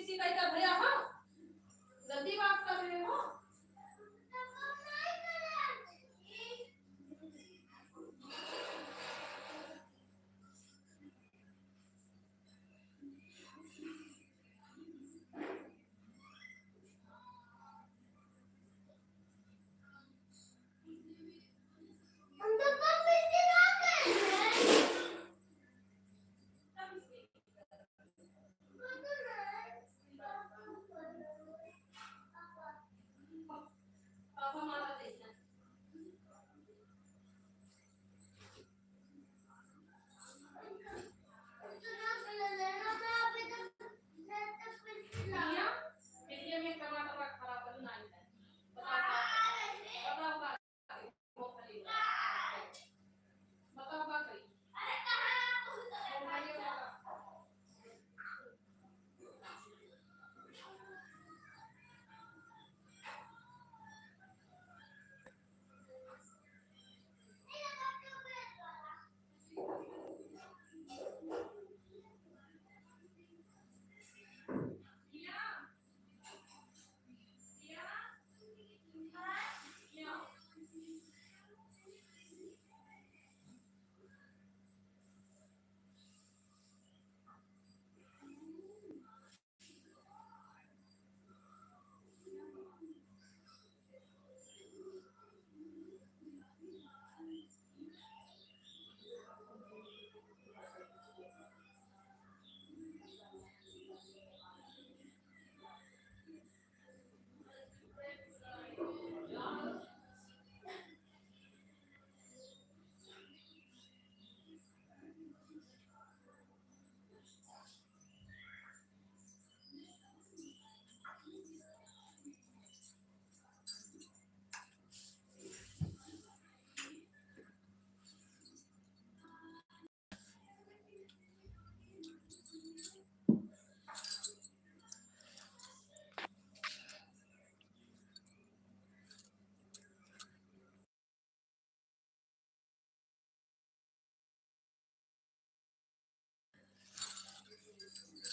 किसी का क्या भैया? हाँ गलती बात कर रहे हो।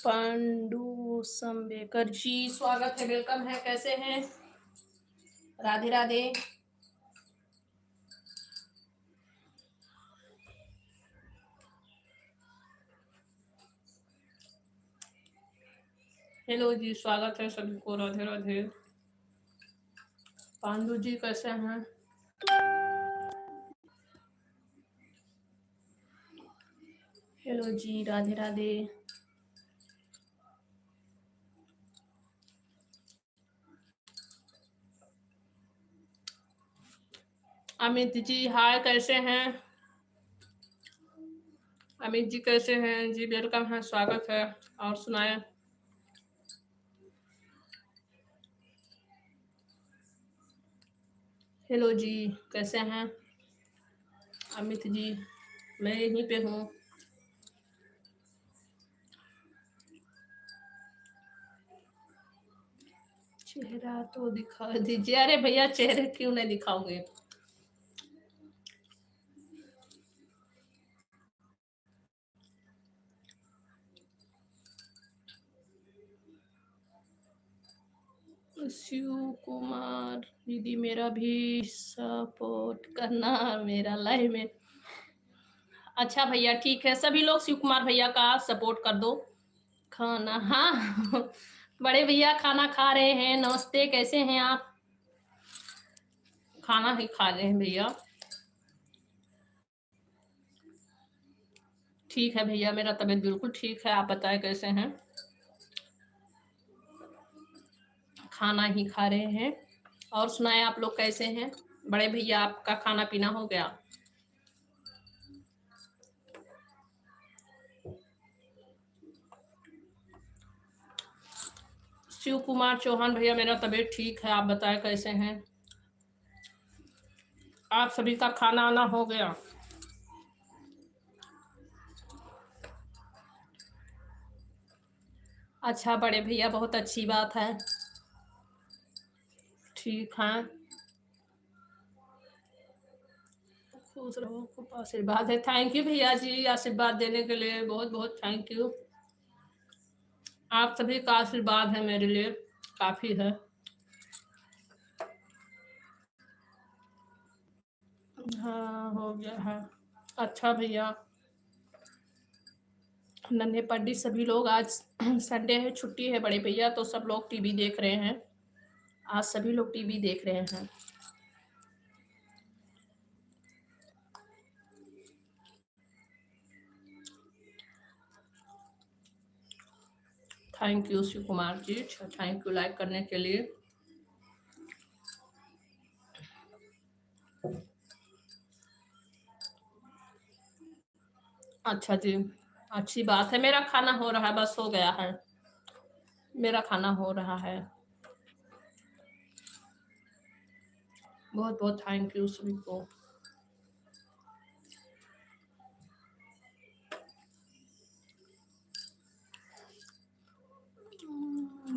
पांडु संबेकर जी स्वागत है, वेलकम है, कैसे हैं? राधे राधे। हेलो जी, स्वागत है सभी को, राधे राधे। पांडु जी कैसे हैं? हेलो जी, राधे राधे। अमित जी हाय, कैसे हैं? अमित जी कैसे हैं जी? वेलकम है, स्वागत है। और सुनाए। हेलो जी, कैसे हैं अमित जी? मैं यहीं पे हूँ। चेहरा तो दिखा दीजिए। अरे भैया चेहरे क्यों नहीं दिखाओगे? शिव कुमार दीदी मेरा भी सपोर्ट करना मेरा लाइव में। अच्छा भैया ठीक है, सभी लोग शिव कुमार भैया का सपोर्ट कर दो। खाना, हाँ बड़े भैया खाना खा रहे हैं। नमस्ते, कैसे हैं आप? खाना ही खा रहे हैं भैया। ठीक है भैया, मेरा तबीयत बिल्कुल ठीक है, आप बताएं कैसे हैं? खाना ही खा रहे हैं। और सुनाए आप लोग कैसे हैं? बड़े भैया आपका खाना पीना हो गया? शिव कुमार चौहान भैया मेरा तबीयत ठीक है, आप बताएं कैसे हैं? आप सभी का खाना आना हो गया? अच्छा बड़े भैया, बहुत अच्छी बात है। ठीक है, खुश रहो, खूब आशीर्वाद है। थैंक यू भैया जी, आशीर्वाद देने के लिए बहुत बहुत थैंक यू। आप सभी का आशीर्वाद है मेरे लिए, काफ़ी है। हाँ, हो गया है। अच्छा भैया, नन्हे पंडित सभी लोग आज संडे है, छुट्टी है बड़े भैया, तो सब लोग टीवी देख रहे हैं। आज सभी लोग टीवी देख रहे हैं। Thank you Shiv Kumar ji, thank you like करने के लिए। अच्छा जी, अच्छी बात है। मेरा खाना हो रहा है, बस हो गया है। मेरा खाना हो रहा है। बहुत बहुत थैंक यू सभी को।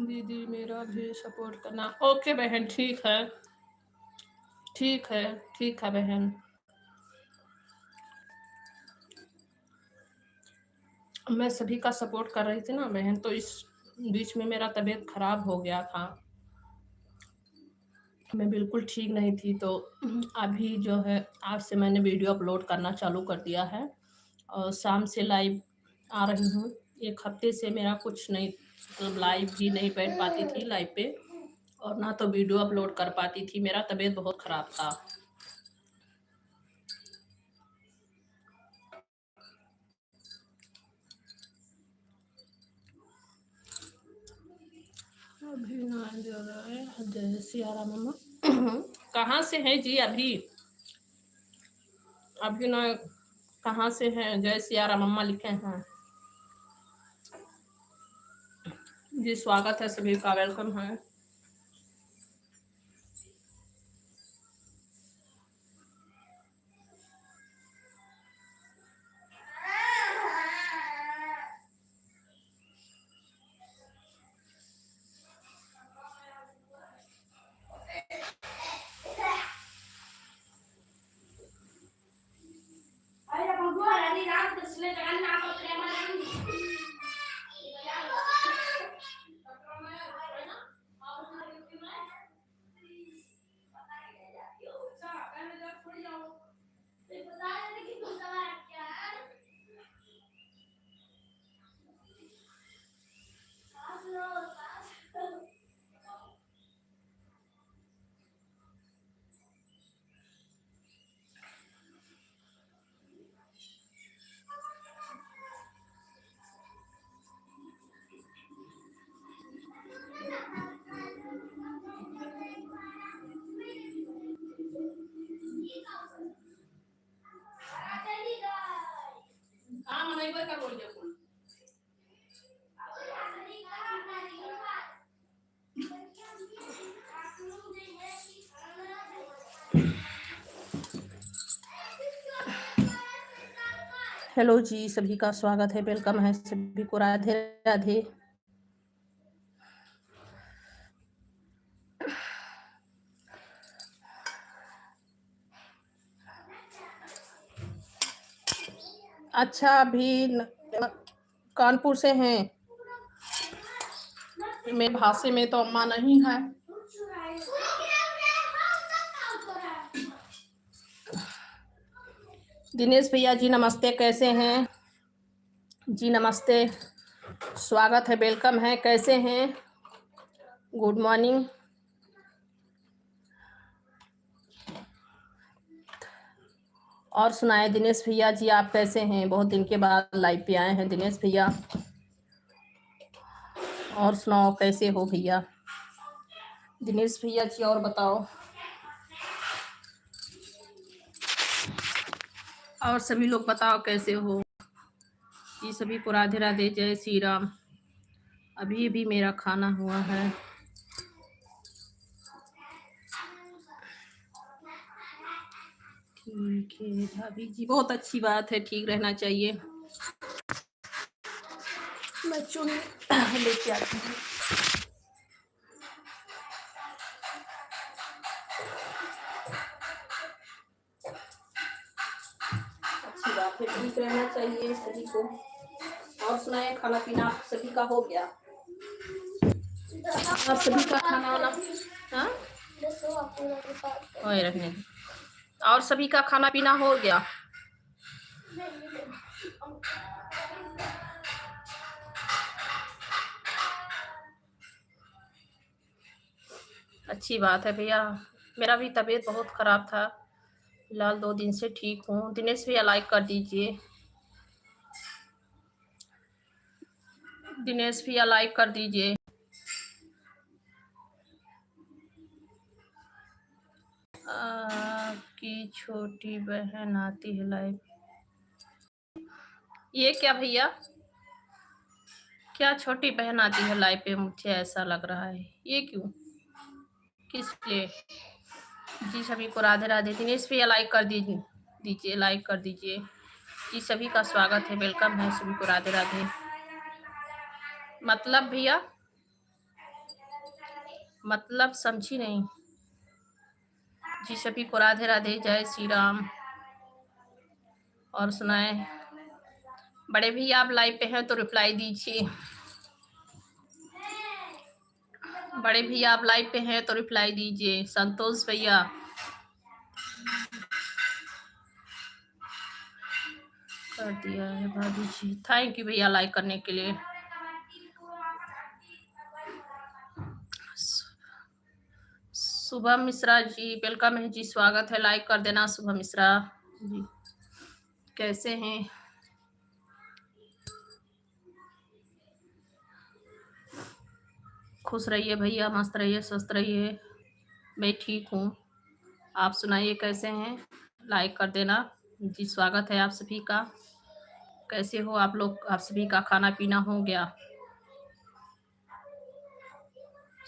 दीदी मेरा भी सपोर्ट करना। ओके बहन, ठीक है, ठीक है, ठीक है बहन। मैं सभी का सपोर्ट कर रही थी ना बहन, तो इस बीच में मेरा तबीयत खराब हो गया था। मैं बिल्कुल ठीक नहीं थी, तो अभी जो है आज से मैंने वीडियो अपलोड करना चालू कर दिया है और शाम से लाइव आ रही हूँ। 1 हफ्ते से मेरा कुछ नहीं, मतलब लाइव भी नहीं बैठ पाती थी लाइव पे, और ना तो वीडियो अपलोड कर पाती थी। मेरा तबीयत बहुत ख़राब था। अभी ना जो है जय सिया राम मम्मा कहाँ से हैं जी? अभी अभी ना कहाँ से हैं? जय सिया राम मम्मा लिखे हैं जी। स्वागत है सभी का, वेलकम है। हेलो जी, सभी का स्वागत है, वेलकम है सभी को। राधे राधे। अच्छा, अभी कानपुर से हैं। मेरे भाषा में तो अम्मा नहीं है। दिनेश भैया जी नमस्ते, कैसे हैं जी? नमस्ते, स्वागत है, वेलकम है, कैसे हैं? Good morning. और सुनाए दिनेश भैया जी, आप कैसे हैं? बहुत दिन के बाद लाइव पे आए हैं दिनेश भैया। और सुनाओ, कैसे हो भैया दिनेश भैया जी? और बताओ, और सभी लोग बताओ कैसे हो जी? सभी को राधे राधे, जय श्री राम। अभी भी मेरा खाना हुआ है। ठीक है भाभी जी, बहुत अच्छी बात है, ठीक रहना चाहिए। मैं चुन लेके आती हूँ। अच्छी बात है, ठीक रहना चाहिए सभी को। और सुनाए, खाना पीना आप सभी का हो गया? और सभी का खाना वाना, हाँ वही रखने दो। और सभी का खाना पीना हो गया। अच्छी बात है भैया। मेरा भी तबीयत बहुत खराब था, फिलहाल 2 दिन से ठीक हूँ। दिनेश भैया लाइक कर दीजिए, दिनेश भैया लाइक कर दीजिए। आपकी छोटी बहन आती है लाइव। ये क्या भैया, क्या छोटी बहन आती है लाइव पे? मुझे ऐसा लग रहा है, ये क्यों, किस लिए? जी सभी को राधे राधे। दिनेश भैया लाइक कर दीजिए, लाइक कर दीजिए। जी सभी का स्वागत है, वेलकम है, सभी को राधे राधे। मतलब भैया, मतलब समझी नहीं। जी सभी को राधे राधे, जय श्री राम। और सुनाए बड़े भैया, आप लाइव पे हैं तो रिप्लाई दीजिए। बड़े भैया आप लाइव पे हैं तो रिप्लाई दीजिए। संतोष भैया, कर दिया है भाभी जी, थैंक यू भैया लाइक करने के लिए। शुभम मिश्रा जी वेलकम है जी, स्वागत है, लाइक कर देना शुभम मिश्रा जी। कैसे हैं? खुश रहिए भैया, मस्त रहिए, स्वस्थ रहिए। मैं ठीक हूँ, आप सुनाइए कैसे हैं? लाइक कर देना जी, स्वागत है आप सभी का। कैसे हो आप लोग? आप सभी का खाना पीना हो गया?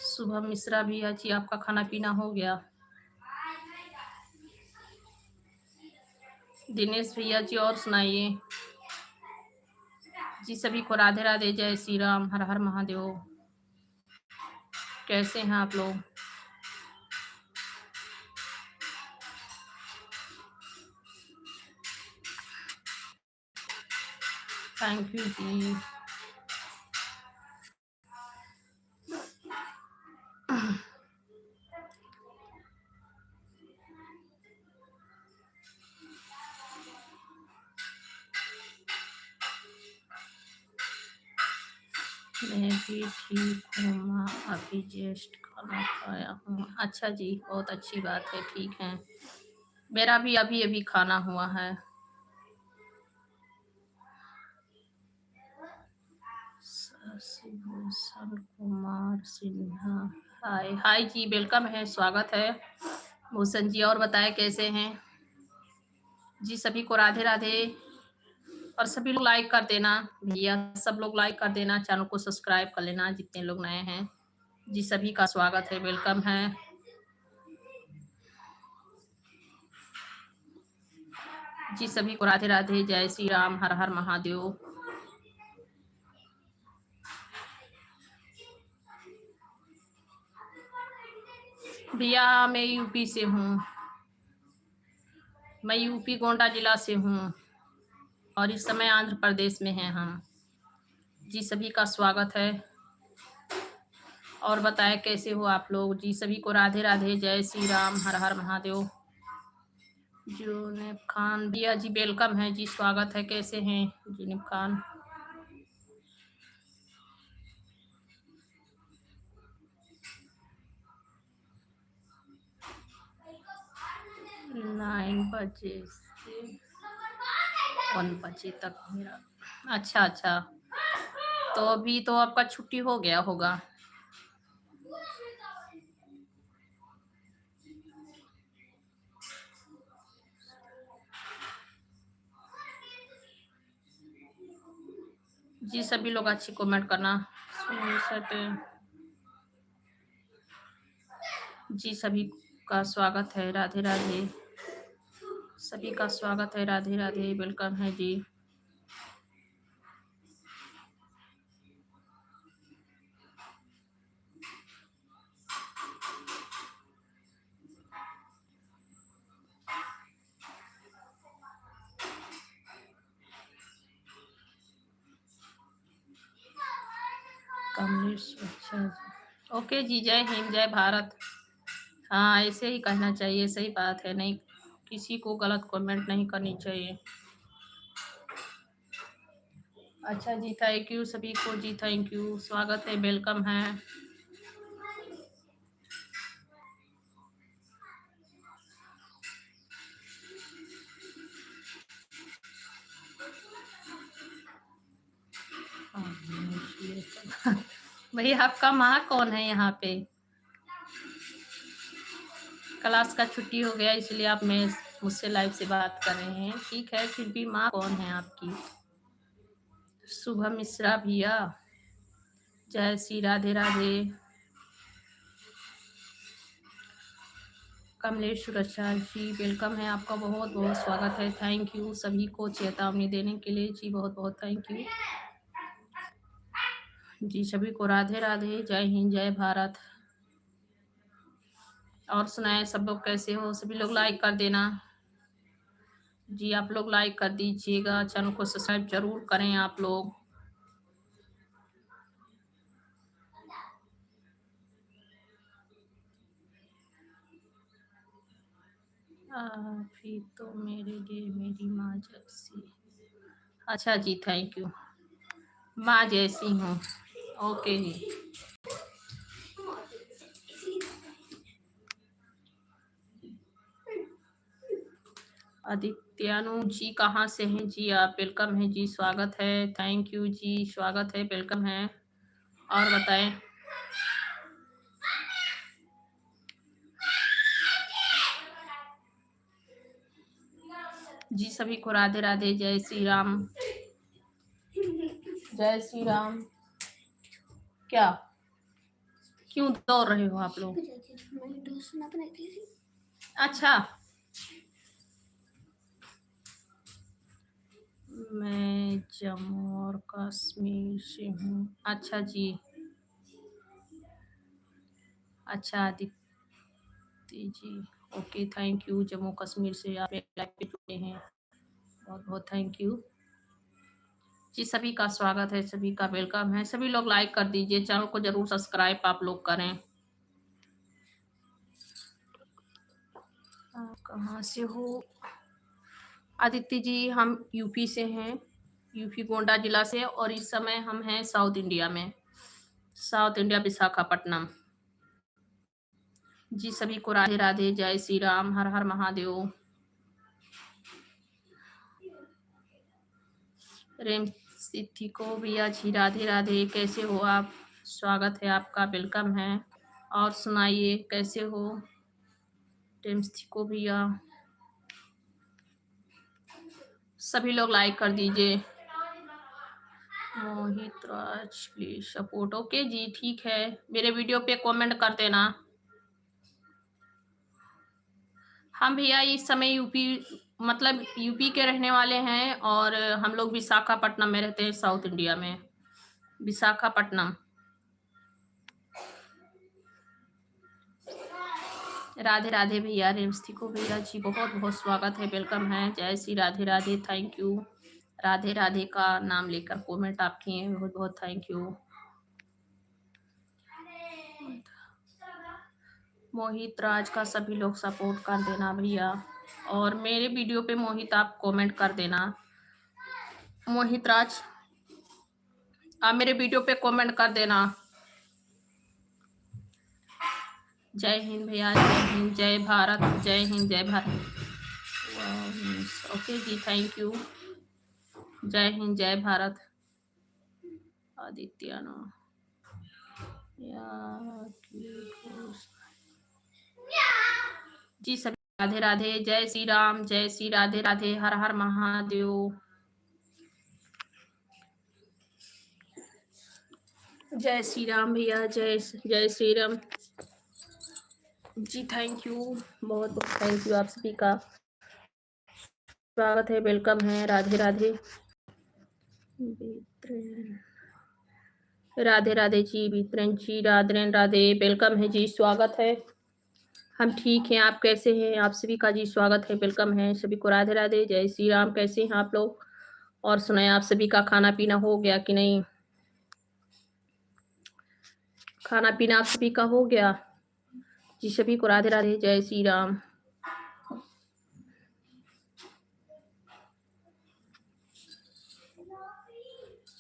शुभम मिश्रा भैया जी, आपका खाना पीना हो गया? दिनेश भैया जी और सुनाइए। जी सभी को राधे राधे, जय श्री राम, हर हर महादेव। कैसे हैं आप लोग? थैंक यू जी। मैं भी ठीक हूँ माँ, अभी जस्ट खाना खाया हूँ। अच्छा जी, बहुत अच्छी बात है, ठीक है। मेरा भी अभी अभी खाना हुआ है। शशिभूषण कुमार सिन्हा, हाय हाय जी, वेलकम है, स्वागत है भूषण जी। और बताएं कैसे हैं? जी सभी को राधे राधे। और सभी लोग लाइक कर देना भैया, सब लोग लाइक कर देना, चैनल को सब्सक्राइब कर लेना जितने लोग नए हैं। जी सभी का स्वागत है, वेलकम है। जी सभी को राधे राधे, जय श्री राम, हर हर महादेव। भैया मैं यूपी से हूँ, मैं यूपी गोंडा जिला से हूँ और इस समय आंध्र प्रदेश में हैं हम। जी सभी का स्वागत है। और बताएं कैसे हो आप लोग? जी सभी को राधे राधे, जय श्री राम, हर हर महादेव। जुनेब खान भैया जी वेलकम है जी, स्वागत है, कैसे हैं जुनेब खान? नाइन बजे से 1 बजे तक मेरा, अच्छा अच्छा, तो अभी तो आपका छुट्टी हो गया होगा। जी सभी लोग अच्छी कमेंट करना। जी सभी का स्वागत है, राधे राधे, सभी का स्वागत है, राधे राधे, वेलकम है जी। कमलेश, अच्छा ओके जी, जय हिंद, जय भारत। हाँ, ऐसे ही कहना चाहिए, सही बात है, नहीं किसी को गलत कमेंट नहीं करनी चाहिए। अच्छा जी, थैंक यू सभी को जी, थैंक यू, स्वागत है, वेलकम है। भैया आपका माँ कौन है यहाँ पे? क्लास का छुट्टी हो गया इसलिए आप मैं मुझसे लाइव से बात कर रहे हैं, ठीक है, फिर भी माँ कौन है आपकी? शुभम मिश्रा भैया, जय श्री राधे राधे। कमलेश सुरक्षा जी, वेलकम है, आपका बहुत बहुत स्वागत है, थैंक यू सभी को चेतावनी देने के लिए जी, बहुत बहुत थैंक यू जी, सभी को राधे राधे, जय हिंद, जय भारत। और सुनाए सब लोग कैसे हो? सभी लोग लाइक कर देना जी, आप लोग लाइक कर दीजिएगा, चैनल को सब्सक्राइब जरूर करें आप लोग। फिर तो मेरे लिए मेरी माँ जैसी। अच्छा जी, थैंक यू, माँ जैसी हूँ, ओके जी। आदित्यानु जी कहाँ से हैं जी आप? वेलकम है जी, स्वागत है, थैंक यू जी, स्वागत है, वेलकम है। और बताएं जी, सभी को राधे राधे, जय श्री राम, जय श्री राम। क्या क्यों दौड़ रहे हो आप लोग? अच्छा, मैं जम्मू और कश्मीर से हूँ। अच्छा जी, अच्छा Aditya ji, okay, thank you, Jammu Kashmir से आप लाइव पे जुड़े हैं, बहुत बहुत थैंक यू जी, सभी का स्वागत है, सभी का वेलकम है, सभी लोग लाइक कर दीजिए, चैनल को जरूर सब्सक्राइब आप लोग करें। आप कहाँ से हो? आदित्य जी, हम यूपी से हैं, यूपी गोंडा जिला से, और इस समय हम हैं साउथ इंडिया में, साउथ इंडिया विशाखापट्टनम जी, सभी को राधे राधे, जय श्री राम, हर हर महादेव। रेम सिद्धि को भैया जी, राधे राधे, कैसे हो आप? स्वागत है आपका, वेलकम है। और सुनाइए कैसे हो? रेम सिद्धि को भैया, सभी लोग लाइक कर दीजिए। मोहित राज प्लीज सपोर्ट, ओके जी, ठीक है, मेरे वीडियो पे कमेंट कर देना। हम भैया इस समय यूपी, मतलब यूपी के रहने वाले हैं, और हम लोग विशाखापट्टनम में रहते हैं, साउथ इंडिया में, विशाखापट्टनम। राधे राधे भैया, रेमस्थी को भैया जी, बहुत बहुत स्वागत है, वेलकम है, जय श्री राधे राधे, थैंक यू, राधे राधे का नाम लेकर कमेंट आप किए, बहुत बहुत थैंक यू। मोहित राज का सभी लोग सपोर्ट कर देना भैया, और मेरे वीडियो पे मोहित आप कमेंट कर देना। मोहित राज, आप मेरे वीडियो पे कमेंट कर देना। जय हिंद भैया, जय हिंद, जय भारत, जय हिंद, जय Bharat. Okay ji, thank you, जय हिंद, जय भारत। आदित्यानो जी, सभी राधे राधे, जय श्री राम, जय श्री राधे राधे, हर हर महादेव। जय श्री राम भैया, जय जय श्री राम जी, थैंक यू, बहुत बहुत थैंक यू आप सभी का, स्वागत है, वेलकम है, राधे राधे, राधे राधे जी, वितरण जी, राधे राधे, वेलकम है जी, स्वागत है। हम ठीक हैं, आप कैसे हैं? आप सभी का जी स्वागत है, वेलकम है, सभी को राधे राधे, जय श्री राम, कैसे हैं आप लोग? और सुनाए, आप सभी का खाना पीना हो गया कि नहीं? खाना पीना आप सभी का हो गया? जी सभी को राधे राधे, जय श्री राम।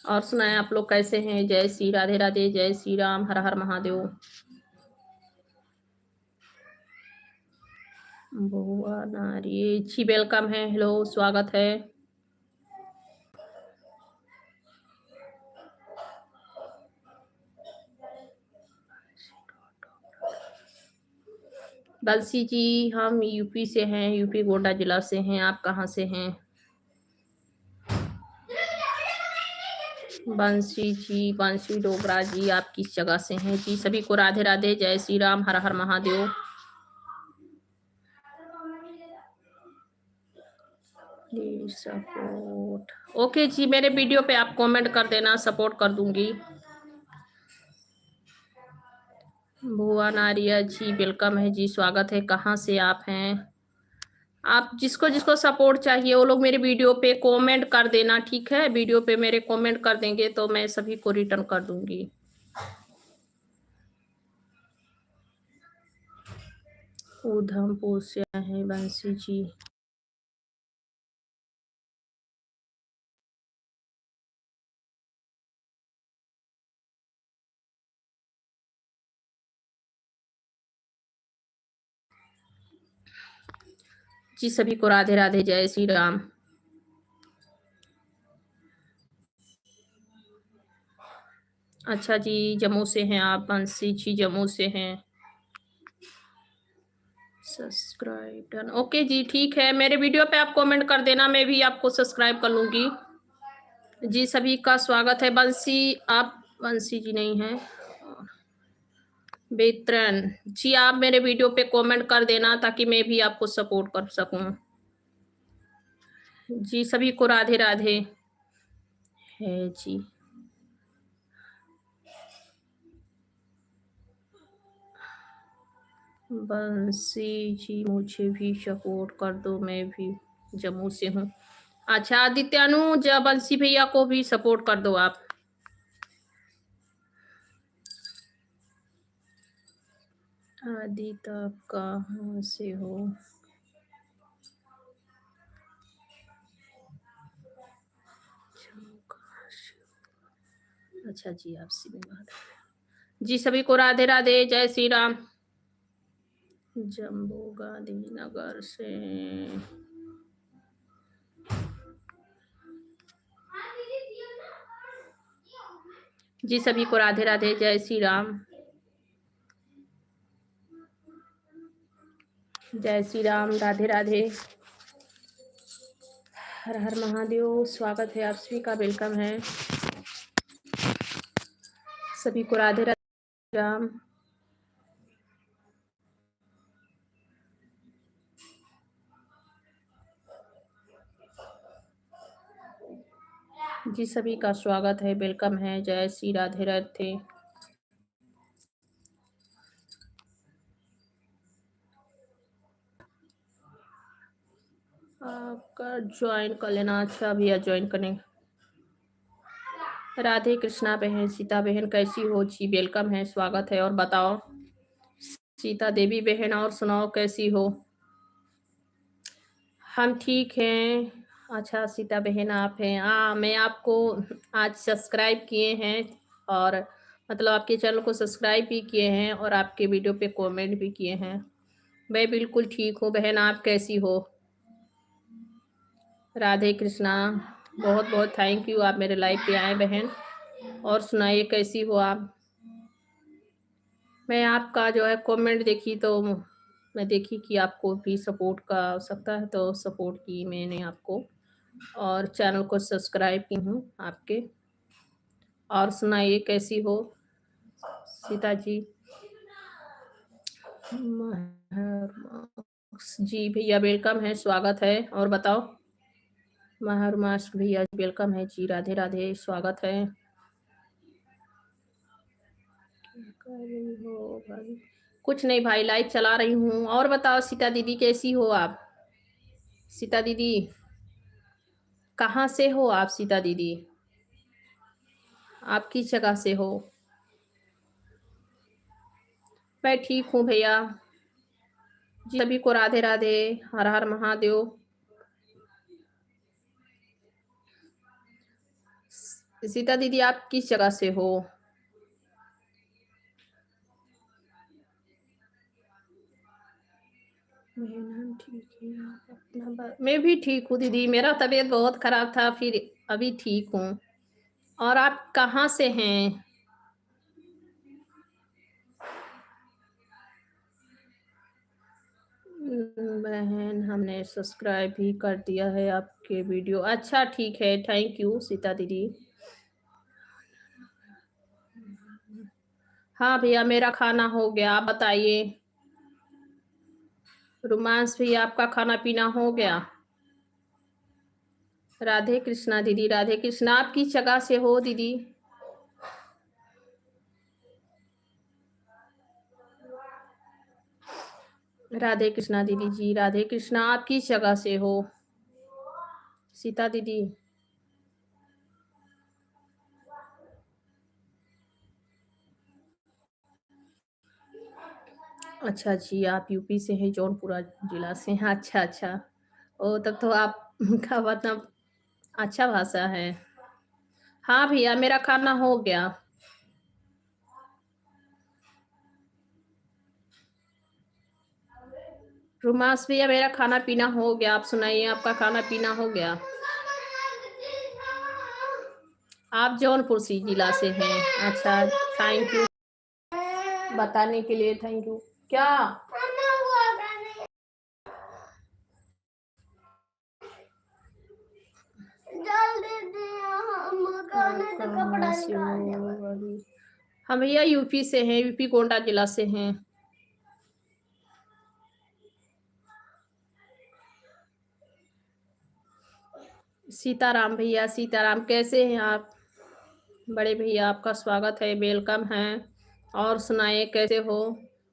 और सुनाएं आप लोग कैसे हैं? जय श्री राधे राधे, जय श्री राम, हर हर महादेव। बुआ नारी जी वेलकम है, हेलो स्वागत है। बंसी जी हम यूपी से हैं, यूपी गोंडा जिला से हैं। आप कहाँ से हैं? बंसी जी, बंसी डोगरा जी आप किस जगह से हैं? जी सभी को राधे राधे, जय श्री राम, हर हर महादेव। Please support. ओके जी, मेरे वीडियो पे आप कमेंट कर देना, सपोर्ट कर दूंगी। बुआ नारिया जी वेलकम है जी, स्वागत है। कहाँ से आप हैं? आप जिसको जिसको सपोर्ट चाहिए वो लोग मेरे वीडियो पे कमेंट कर देना, ठीक है? वीडियो पे मेरे कमेंट कर देंगे तो मैं सभी को रिटर्न कर दूंगी। उधमपुर से हैं बंसी जी। जी सभी को राधे राधे, जय श्री राम। अच्छा जी, जम्मू से हैं आप बंसी जी, जम्मू से हैं। सब्सक्राइब डन, ओके जी ठीक है। मेरे वीडियो पे आप कमेंट कर देना, मैं भी आपको सब्सक्राइब कर लूंगी। जी सभी का स्वागत है। बंसी आप बंसी जी नहीं है, बेत्रन जी आप मेरे वीडियो पे कमेंट कर देना ताकि मैं भी आपको सपोर्ट कर सकूं। जी सभी को राधे राधे है जी। बंसी जी मुझे भी सपोर्ट कर दो, मैं भी जम्मू से हूँ। अच्छा आदित्यानु, जब बंसी भैया को भी सपोर्ट कर दो आप। आदित्य आप कहाँ से हो? अच्छा जी, आपसे भी बात है। जी सभी को राधे राधे, जय श्री राम। जम्मू गांधीनगर से जी सभी को राधे राधे, जय श्री राम। जय श्री राम, राधे राधे, हर हर महादेव। स्वागत है आप सभी का, वेलकम है। सभी को राधे राधे राम। जी सभी का स्वागत है, वेलकम है। जय श्री राधे राधे। आपका ज्वाइन कर लेना। अच्छा भैया ज्वाइन करें। राधे कृष्णा बहन, सीता बहन कैसी हो जी? वेलकम है, स्वागत है। और बताओ सीता देवी बहन, और सुनाओ कैसी हो? हम ठीक हैं। अच्छा सीता बहन आप हैं। मैं आपको आज सब्सक्राइब किए हैं और मतलब आपके चैनल को सब्सक्राइब भी किए हैं और आपके वीडियो पे कमेंट भी किए हैं। मैं बिल्कुल ठीक हूँ बहन, आप कैसी हो? राधे कृष्णा, बहुत बहुत थैंक यू, आप मेरे लाइव पे आए बहन। और सुनाइए कैसी हो आप? मैं आपका जो है कमेंट देखी तो मैं देखी कि आपको भी सपोर्ट का आवश्यकता है तो सपोर्ट की मैंने आपको, और चैनल को सब्सक्राइब की हूँ आपके। और सुनाइए कैसी हो सीता जी? जी भैया वेलकम है, स्वागत है। और बताओ महारुमास भैया वेलकम है जी, राधे राधे, स्वागत है। हो भाई? कुछ नहीं भाई, लाइव चला रही हूँ। और बताओ सीता दीदी कैसी हो आप? सीता दीदी कहाँ से हो आप? सीता दीदी आप किस जगह से हो? मैं ठीक हूँ भैया। जी, सभी को राधे राधे। हर हर महादेव। सीता दीदी, आप किस जगह से हो? मेरा नाम ठीक है, आप अपना मैं भी ठीक हूँ दीदी। मेरा तबीयत बहुत खराब था, फिर अभी ठीक हूँ। और आप कहाँ से हैं? बहन, हमने सब्सक्राइब भी कर दिया है आपके वीडियो। अच्छा ठीक है, थैंक यू सीता दीदी। हाँ भैया, मेरा खाना हो गया, आप बताइए। रोमांस भी, आपका खाना पीना हो गया? राधे कृष्णा दीदी, राधे कृष्णा। आप किस जगह से हो दीदी? राधे कृष्णा दीदी जी, राधे कृष्णा। आप किस जगह से हो सीता दीदी? अच्छा जी, आप यूपी से हैं, जौनपुरा जिला से हैं। अच्छा अच्छा। ओ, तब तो आपका मतलब अच्छा भाषा है। हाँ भैया, मेरा खाना हो गया। रोमांस भैया, मेरा खाना पीना हो गया। आप सुनाइए, आपका खाना पीना हो गया? आप जौनपुर सी जिला से हैं? अच्छा, थैंक यू बताने के लिए, थैंक यू। क्या? हम भैया यूपी से हैं, यूपी गोंडा जिला से हैं। सीताराम भैया, सीताराम। कैसे हैं आप? बड़े भैया, आपका स्वागत है, वेलकम है। और सुनाए, कैसे हो?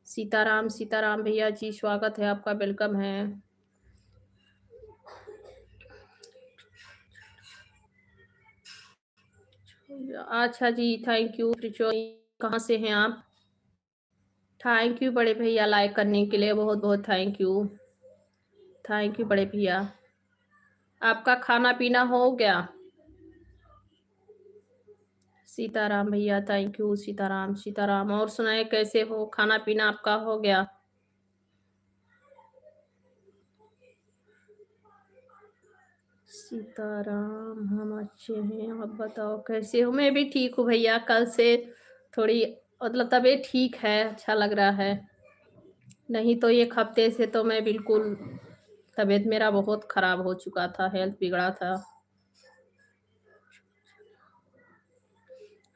सीताराम, सीताराम भैया जी, स्वागत है आपका, वेलकम है। अच्छा जी, थैंक यू। कहाँ से हैं आप? थैंक यू बड़े भैया, लाइक करने के लिए बहुत बहुत थैंक यू। थैंक यू बड़े भैया। आपका खाना पीना हो गया? सीताराम भैया, थैंक यू। सीताराम, सीताराम। और सुनाए, कैसे हो? खाना पीना आपका हो गया? सीताराम, हम अच्छे हैं, आप बताओ कैसे हो? मैं भी ठीक हूँ भैया। कल से थोड़ी मतलब तबीयत ठीक है, अच्छा लग रहा है। नहीं तो एक हफ्ते से तो मैं बिल्कुल, तबीयत मेरा बहुत खराब हो चुका था, हेल्थ बिगड़ा था।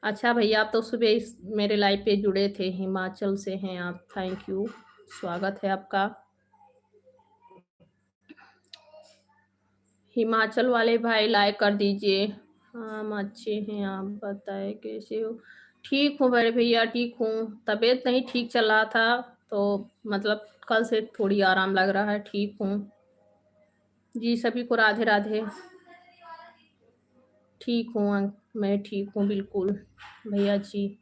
अच्छा भैया, आप तो सुबह इस मेरे लाइव पे जुड़े थे, हिमाचल से हैं आप, थैंक यू, स्वागत है आपका। हिमाचल वाले भाई लाइक कर दीजिए। हम अच्छे हैं, आप बताएं कैसे हो? ठीक हूँ बड़े भैया, ठीक हूँ। तबीयत नहीं ठीक चल रहा था, तो मतलब कल से थोड़ी आराम लग रहा है, ठीक हूँ। जी, सभी को राधे राधे। ठीक हूँ मैं ठीक हूँ बिल्कुल भैया जी।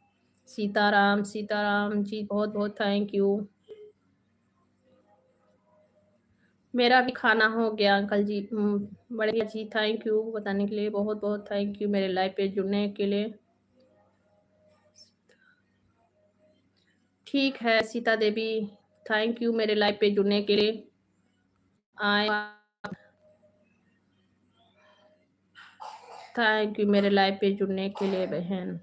सीताराम, सीताराम जी, बहुत बहुत थैंक यू। मेरा भी खाना हो गया अंकल जी। बड़े भैया जी, थैंक यू बताने के लिए, बहुत बहुत थैंक यू मेरे लाइव पे जुड़ने के लिए। ठीक है सीता देवी, थैंक यू मेरे लाइव पे जुड़ने के लिए। आए, थैंक यू मेरे लाइव पे जुड़ने के लिए बहन।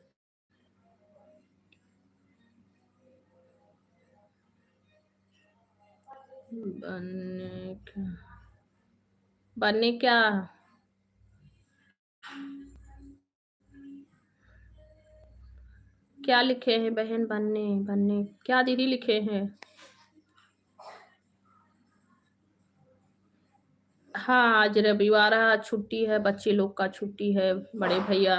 बनने क्या? बनने क्या? क्या लिखे हैं बहन? बनने, बनने क्या दीदी लिखे हैं? हाँ, आज रविवार है, आज छुट्टी है, बच्चे लोग का छुट्टी है बड़े भैया।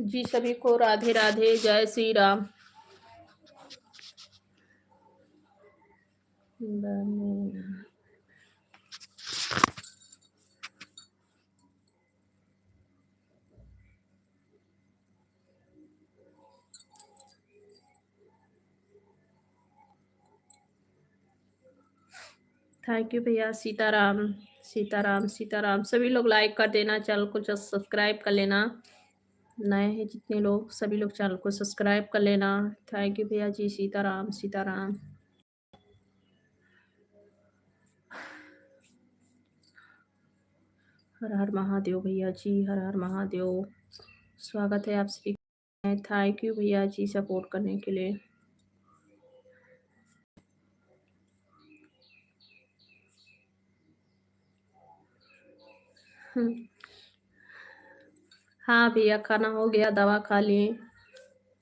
जी, सभी को राधे राधे, जय श्री राम। थैंक यू भैया। सीताराम, सीताराम, सीताराम। सभी लोग लाइक कर देना, चैनल को जस्ट सब्सक्राइब कर लेना। नए हैं जितने लोग, सभी लोग चैनल को सब्सक्राइब कर लेना। थैंक यू भैया जी। सीताराम, सीताराम। हर हर महादेव भैया जी, हर हर महादेव। स्वागत है आप सभी का। थैंक यू भैया जी सपोर्ट करने के लिए। हाँ भैया, खाना हो गया, दवा खा लिए,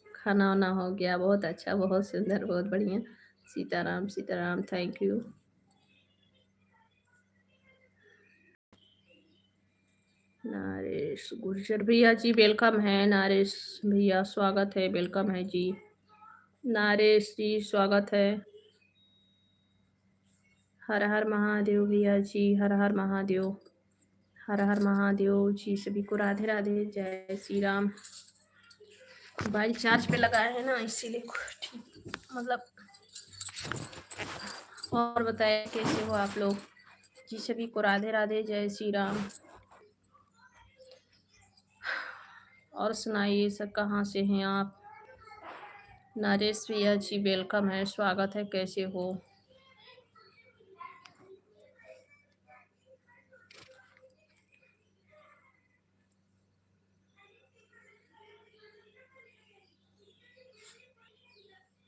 खाना वाना हो गया। बहुत अच्छा, बहुत सुंदर, बहुत बढ़िया। सीताराम, सीताराम। Thank you. नरेश गुर्जर भैया जी वेलकम है। नरेश भैया स्वागत है, वेलकम है जी। नरेश जी स्वागत है। हर हर महादेव भैया जी, हर हर महादेव, हर हर महादेव जी। सभी को राधे राधे, जय श्री राम। मोबाइल चार्ज पे लगाए हैं ना, इसीलिए ठीक मतलब। और बताए कैसे हो आप लोग जी? सभी को राधे राधे, जय श्री राम। और सुनाइए सब, कहाँ से हैं आप? नरेश भैया जी वेलकम है, स्वागत है, कैसे हो?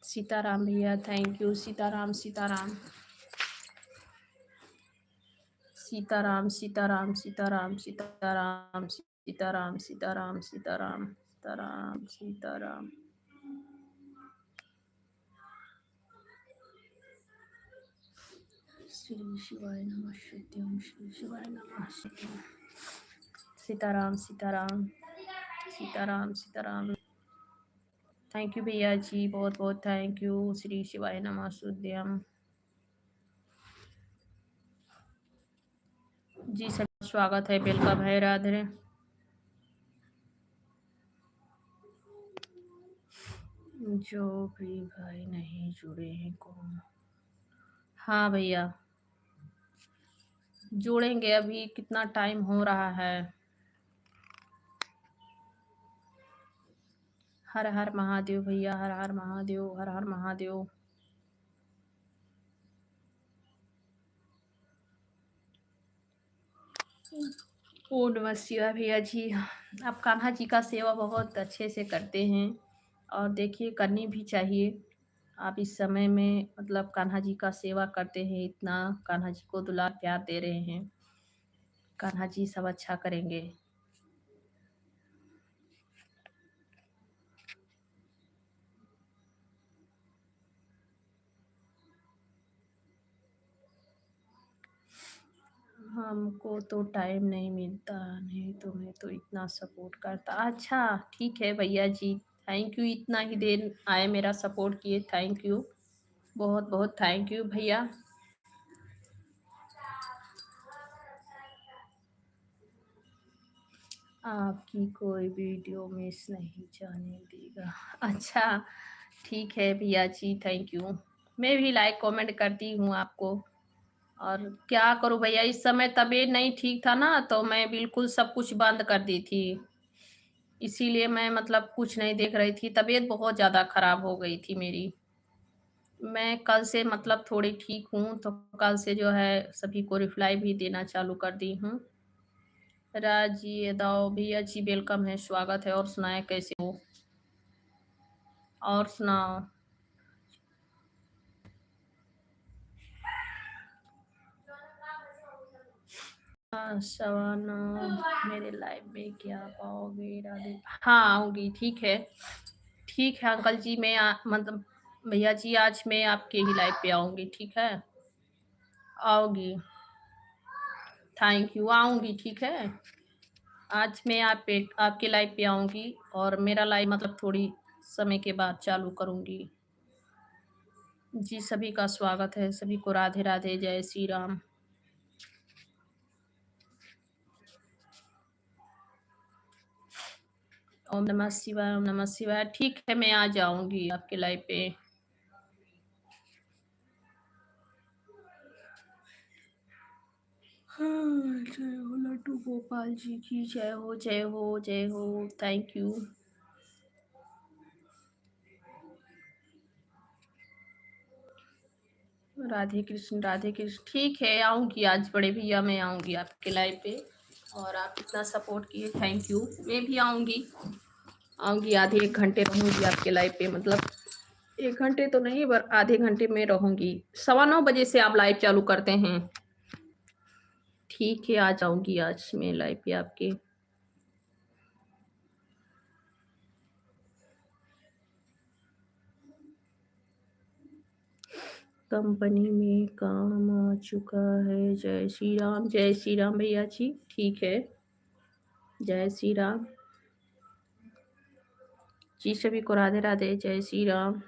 सीताराम भैया, थैंक यू। सीताराम, सीताराम, सीताराम, सीताराम, सीताराम, सीताराम, सीताराम, सीताराम, सीताराम, सीताराम, सीताराम। श्री शिवाय नमः शुद्धम, श्री शिवाय नमः शुद्धम। सीताराम, सीताराम, सीताराम, सीताराम। थैंक यू भैया जी, बहुत बहुत थैंक यू। श्री शिवाय नमः शुद्धम जी। सब स्वागत है, वेलकम है, राधे। जो भी भाई नहीं जुड़े हैं कौन? हाँ भैया जोड़ेंगे, अभी कितना टाइम हो रहा है। हर हर महादेव भैया, हर हर महादेव, हर हर महादेव। ओम नमः शिवाय भैया जी। आप कान्हा जी का सेवा बहुत अच्छे से करते हैं, और देखिए करनी भी चाहिए। आप इस समय में मतलब कान्हा जी का सेवा करते हैं, इतना कान्हा जी को दुलार प्यार दे रहे हैं। कान्हा जी सब अच्छा करेंगे। हमको तो टाइम नहीं मिलता, नहीं तो मैं तो इतना सपोर्ट करता। अच्छा ठीक है भैया जी, थैंक यू, इतना ही देर आए मेरा सपोर्ट किए, थैंक यू, बहुत बहुत थैंक यू भैया। आपकी कोई वीडियो मिस नहीं जाने देगा। अच्छा ठीक है भैया जी, थैंक यू। मैं भी लाइक कमेंट करती हूँ आपको। और क्या करूँ भैया, इस समय तबीयत नहीं ठीक था ना, तो मैं बिल्कुल सब कुछ बंद कर दी थी। इसीलिए मैं मतलब कुछ नहीं देख रही थी, तबीयत बहुत ज़्यादा खराब हो गई थी मेरी। मैं कल से मतलब थोड़ी ठीक हूँ, तो कल से जो है सभी को रिप्लाई भी देना चालू कर दी हूँ। राजी दाओ भैया जी वेलकम है, स्वागत है। और सुनाए कैसे हो? और सुनाओ। हाँ सवाना, मेरे लाइव में क्या पाओगे राधे? हाँ आऊँगी, ठीक है। ठीक है अंकल जी, मैं मतलब भैया जी आज मैं आपके ही लाइव पे आऊँगी, ठीक है? आऊँगी, थैंक यू, आऊँगी, ठीक है? आज मैं आपके लाइव पे आऊँगी, और मेरा लाइव मतलब थोड़ी समय के बाद चालू करूँगी। जी सभी का स्वागत है, सभी को राधे राधे, जय श्री राम। ओम नमः शिवाय, ओम नमः शिवाय। ठीक है मैं आ जाऊँगी आपके लाइव पे। जय हो लड्डू गोपाल जी की जय हो, जय हो, जय हो। Thank you. राधे कृष्ण, राधे कृष्ण। ठीक है, आऊँगी आज बड़े भैया, मैं आऊँगी आपके लाइव पे। और आप इतना सपोर्ट किए, थैंक यू। मैं भी आऊँगी, आधे 1 घंटे रहूँगी आपके लाइव पे, मतलब 1 घंटे तो नहीं, पर आधे घंटे में रहूँगी। 9:15 बजे से आप लाइव चालू करते हैं? ठीक है, आ जाऊँगी आज मैं लाइव पे आपके। कंपनी में काम आ चुका है। जय श्री राम भैया जी। ठीक है, जय श्री राम जी। सभी को राधे राधे, जय श्री राम।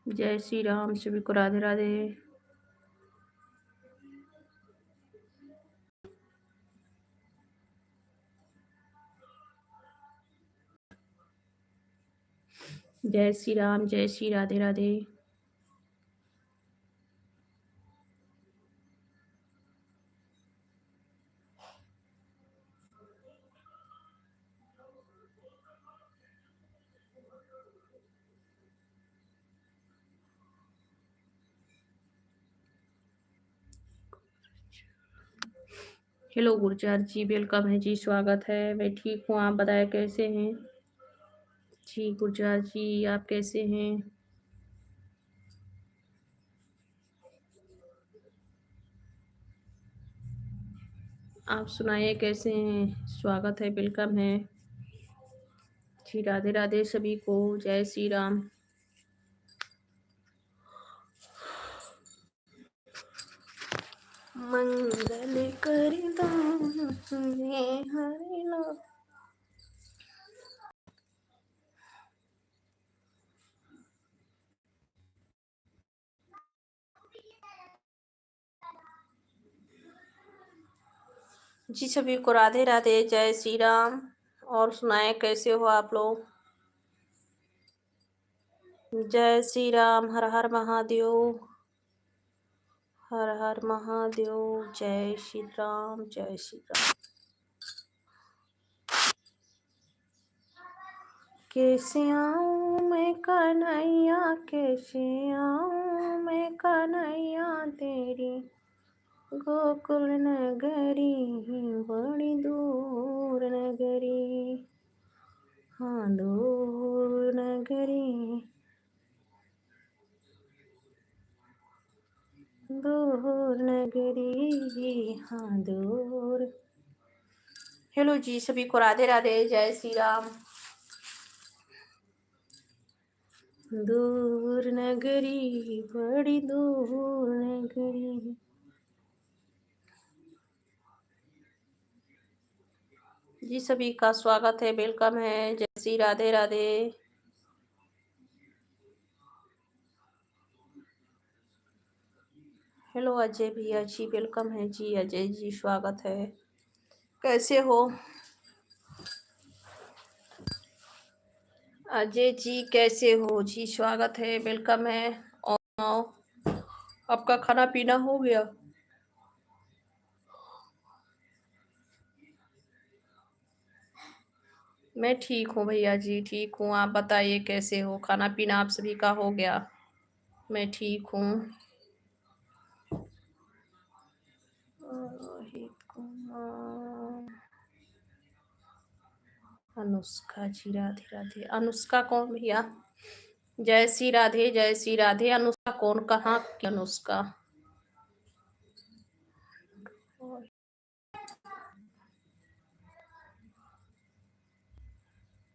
जय श्री राम, सभी को राधे राधे। जय श्री राम, जय श्री राधे राधे। हेलो गुरजार जी, वेलकम है जी, स्वागत है। मैं ठीक हूँ, आप बताएं कैसे हैं जी? गुरजार जी, आप कैसे हैं? आप सुनाइए कैसे हैं? स्वागत है, वेलकम है जी। राधे राधे सभी को, जय श्री राम। मंगल कर हरे ला। जी सभी को राधे राधे, जय श्री राम। और सुनाए कैसे हो आप लोग? जय श्री राम, हर हर महादेव, हर हर महादेव। जय श्री राम, जय श्री राम। कैसे आऊं मैं कन्हैया, कैसे आऊं मैं कन्हैया तेरी गोकुल नगरी, बड़ी दूर नगरी, हाँ दूर नगरी, दूर नगरी, हाँ दूर। हेलो जी, सभी को राधे राधे, जय श्री राम। दूर नगरी, बड़ी दूर नगरी। जी सभी का स्वागत है, वेलकम है, जय श्री राधे राधे। हेलो अजय भैया जी, वेलकम है जी। अजय जी, स्वागत है, कैसे हो? अजय जी कैसे हो जी? स्वागत है, वेलकम है। और सुनाओ, आपका खाना पीना हो गया? मैं ठीक हूँ भैया जी, ठीक हूँ। आप बताइए कैसे हो? खाना पीना आप सभी का हो गया? मैं ठीक हूँ। रोहित कुमार, अनुष्का जी, राधे राधे। अनुष्का कौन भैया? जय श्री राधे, जय श्री राधे। अनुष्का कौन, कहाँ की अनुष्का?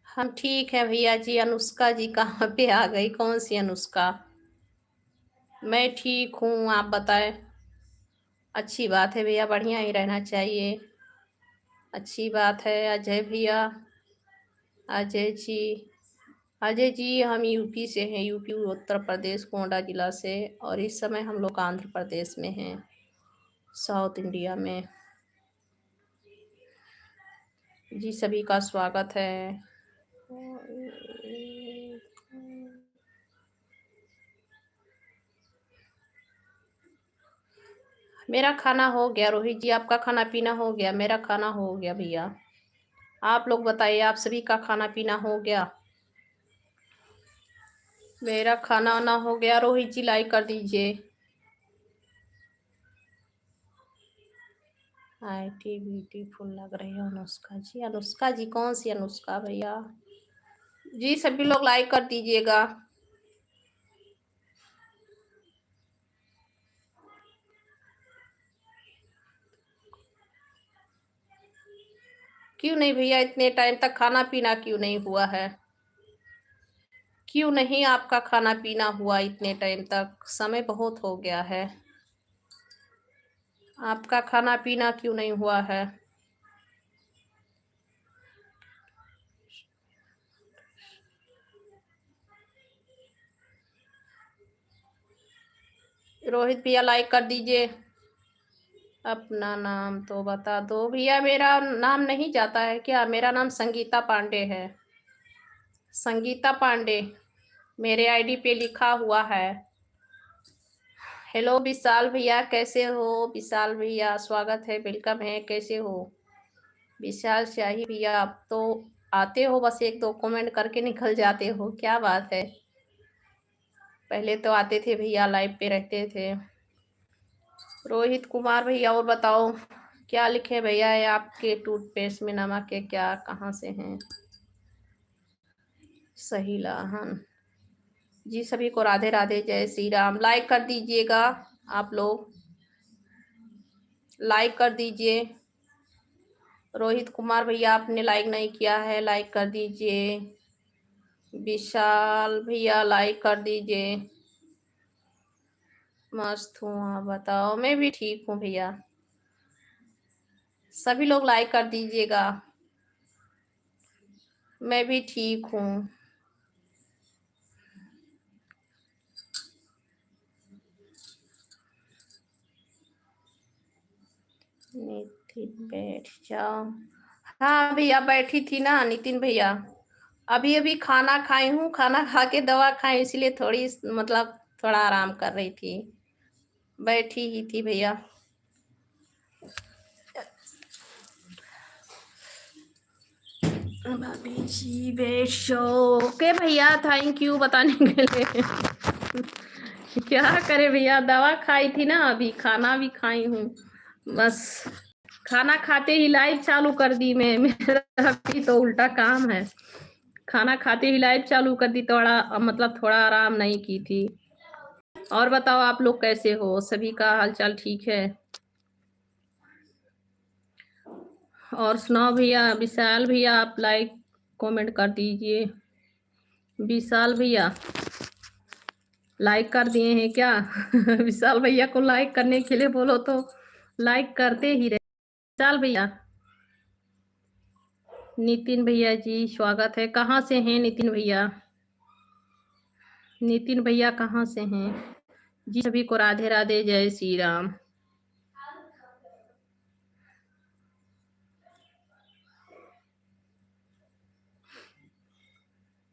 हम ठीक है भैया जी। अनुष्का जी कहाँ पे आ गई? कौन सी अनुष्का? मैं ठीक हूँ, आप बताएं। अच्छी बात है भैया, बढ़िया ही रहना चाहिए, अच्छी बात है। अजय भैया, अजय जी, अजय जी हम यूपी से हैं, यूपी उत्तर प्रदेश, गोंडा जिला से। और इस समय हम लोग आंध्र प्रदेश में हैं, साउथ इंडिया में। जी सभी का स्वागत है। मेरा खाना हो गया रोहित जी, आपका खाना पीना हो गया? मेरा खाना हो गया भैया। आप लोग बताइए, आप सभी का खाना पीना हो गया? मेरा खाना वाना हो गया। रोहित जी लाइक कर दीजिए। आईटी ब्यूटीफुल लग रही है अनुष्का जी। अनुष्का जी कौन सी अनुष्का भैया? जी सभी लोग लाइक कर दीजिएगा। क्यों नहीं भैया, इतने टाइम तक खाना पीना क्यों नहीं हुआ है? क्यों नहीं आपका खाना पीना हुआ इतने टाइम तक? समय बहुत हो गया है। आपका खाना पीना क्यों नहीं हुआ है? रोहित भैया लाइक कर दीजिए। अपना नाम तो बता दो भैया। मेरा नाम नहीं जाता है क्या? मेरा नाम संगीता पांडे है। संगीता पांडे मेरे आईडी पे लिखा हुआ है। हेलो विशाल भैया, कैसे हो? विशाल भैया स्वागत है, वेलकम है। कैसे हो विशाल शाही भैया? आप तो आते हो, बस एक दो कमेंट करके निकल जाते हो, क्या बात है? पहले तो आते थे भैया, लाइव पे रहते थे। रोहित कुमार भैया और बताओ, क्या लिखे भैया? है आपके टूथपेस्ट में नमक है क्या? कहाँ से हैं? सही लाहन जी, सभी को राधे राधे, जय श्री राम। लाइक कर दीजिएगा आप लोग, लाइक कर दीजिए। रोहित कुमार भैया आपने लाइक नहीं किया है, लाइक कर दीजिए। विशाल भैया लाइक कर दीजिए। मस्त हूँ, आप बताओ? मैं भी ठीक हूँ भैया। सभी लोग लाइक कर दीजिएगा। मैं भी ठीक हूँ। नितिन बैठ जाओ। हाँ भैया बैठी थी ना नितिन भैया। अभी अभी खाना खाई हूँ, खाना खा के दवा खाई, इसलिए थोड़ी मतलब थोड़ा आराम कर रही थी, बैठी ही थी भैया। भाभी जी बैठो। ओके भैया, थैंक यू बताने के लिए। क्या करे भैया, दवा खाई थी ना, अभी खाना भी खाई हूँ। बस खाना खाते ही लाइव चालू कर दी मैं। मेरा अभी तो उल्टा काम है, खाना खाते ही लाइव चालू कर दी, थोड़ा मतलब थोड़ा आराम नहीं की थी। और बताओ आप लोग कैसे हो? सभी का हालचाल ठीक है? और सुनाओ भैया। विशाल भैया आप लाइक कमेंट कर दीजिए। विशाल भैया लाइक कर दिए हैं क्या? विशाल भैया को लाइक करने के लिए बोलो तो लाइक करते ही रहे। विशाल भैया। नितिन भैया जी स्वागत है। कहाँ से हैं नितिन भैया? नितिन भैया कहाँ से हैं? जी सभी को राधे राधे, जय श्री राम।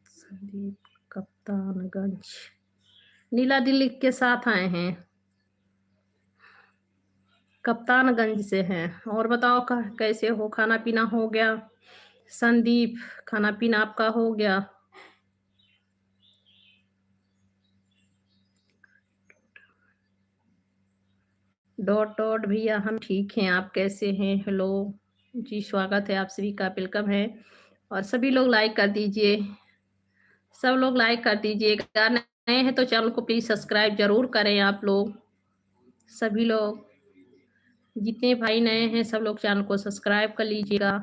संदीप कप्तानगंज, नीला दिल्ली के साथ आए हैं, कप्तानगंज से हैं। और बताओ कैसे हो? खाना पीना हो गया? संदीप खाना पीना आपका हो गया? डॉट डॉट भैया हम ठीक हैं, आप कैसे हैं? हेलो जी, स्वागत है आप सभी का, वेलकम है। और सभी लोग लाइक कर दीजिए, सब लोग लाइक कर दीजिएगा। नए हैं तो चैनल को प्लीज सब्सक्राइब जरूर करें आप लोग। सभी लोग जितने भाई नए हैं सब लोग चैनल को सब्सक्राइब कर लीजिएगा।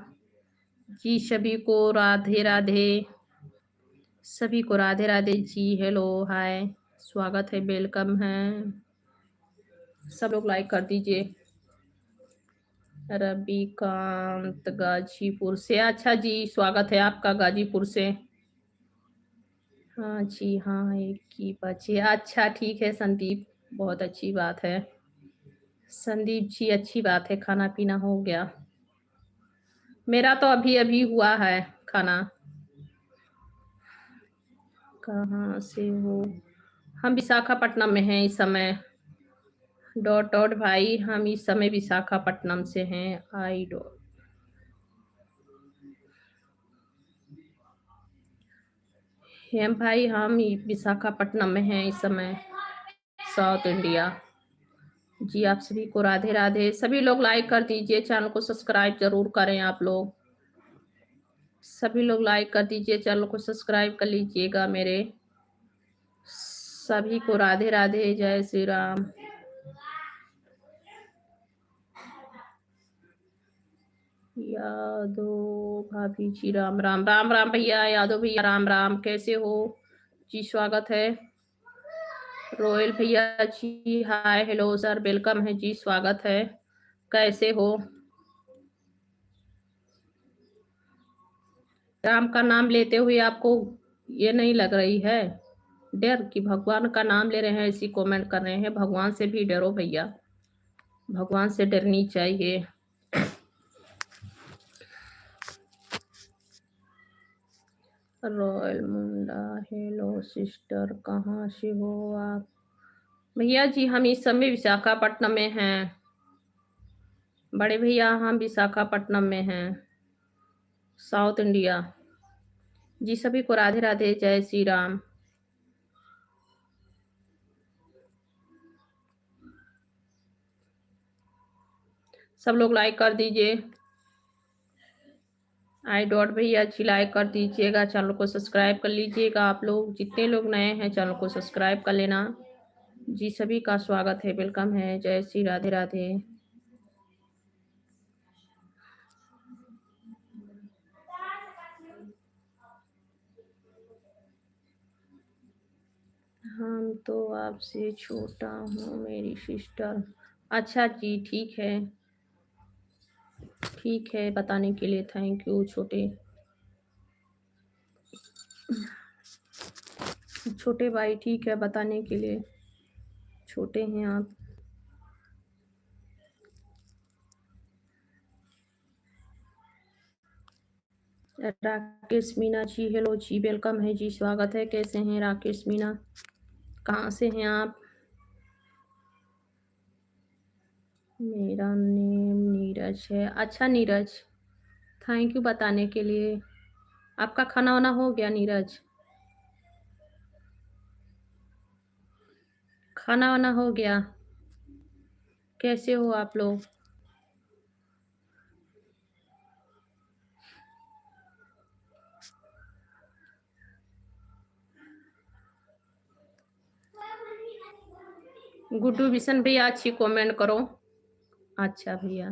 जी सभी को राधे राधे, सभी को राधे राधे जी। हेलो हाय, स्वागत है, वेलकम है। सब लोग लाइक कर दीजिए। रविकांत गाजीपुर से, अच्छा जी स्वागत है आपका गाजीपुर से। हाँ जी हाँ, एक ही बचे, अच्छा ठीक है संदीप, बहुत अच्छी बात है। संदीप जी अच्छी बात है, खाना पीना हो गया? मेरा तो अभी अभी हुआ है खाना। कहाँ से हो? हम विशाखापट्टनम में हैं इस समय। डॉट डॉट भाई हम इस समय विशाखापट्टनम से हैं। आई डॉट हेम भाई हम विशाखापट्टनम में हैं इस समय, साउथ इंडिया। जी आप सभी को राधे राधे। सभी लोग लाइक कर दीजिए, चैनल को सब्सक्राइब जरूर करें आप लोग। सभी लोग लाइक कर दीजिए, चैनल को सब्सक्राइब कर लीजिएगा मेरे। सभी को राधे राधे, जय श्री राम। यादव भाभी जी राम राम। राम राम भैया, यादव भैया राम राम, कैसे हो जी? स्वागत है। रोयल भैया जी हाय, हेलो सर, वेलकम है जी, स्वागत है। कैसे हो? राम का नाम लेते हुए आपको ये नहीं लग रही है डर कि भगवान का नाम ले रहे हैं? ऐसी कमेंट कर रहे हैं। भगवान से भी डरो भैया, भगवान से डरनी चाहिए। रॉयल मुंडा हेलो सिस्टर, कहाँ से हो आप? भैया जी हम इस समय विशाखापट्टनम में हैं। बड़े भैया हम विशाखापट्टनम में हैं, साउथ इंडिया। जी सभी को राधे राधे, जय श्री राम। सब लोग लाइक कर दीजिए। आई डॉट भैया अच्छी लाइक कर दीजिएगा, चैनल को सब्सक्राइब कर लीजिएगा। आप लोग जितने लोग नए हैं चैनल को सब्सक्राइब कर लेना। जी सभी का स्वागत है, वेलकम है, जय श्री राधे राधे। हम तो आपसे छोटा हूँ मेरी सिस्टर। अच्छा जी ठीक है, ठीक है, बताने के लिए थैंक यू। छोटे छोटे भाई ठीक है, बताने के लिए। छोटे हैं आप। राकेश मीना जी हेलो जी, वेलकम है जी, स्वागत है। कैसे हैं राकेश मीना, कहाँ से हैं आप? मेरा नेम नीरज है। अच्छा नीरज, थैंक यू बताने के लिए। आपका खाना वाना हो गया नीरज? खाना वाना हो गया? कैसे हो आप लोग? गुड्डू बिशन भैया अच्छी कमेंट करो। अच्छा भैया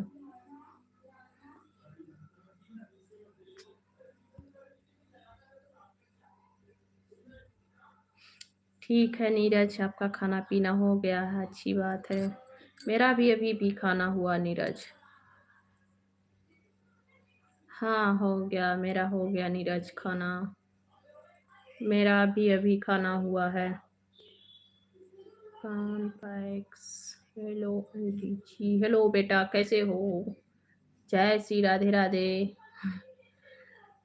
ठीक है नीरज, आपका खाना पीना हो गया है, अच्छी बात है। मेरा भी अभी भी खाना हुआ नीरज। हाँ हो गया, मेरा हो गया नीरज खाना। मेरा भी अभी खाना हुआ है। पैक्स हेलो आंटी जी, हेलो बेटा, कैसे हो? जय श्री राधे राधे।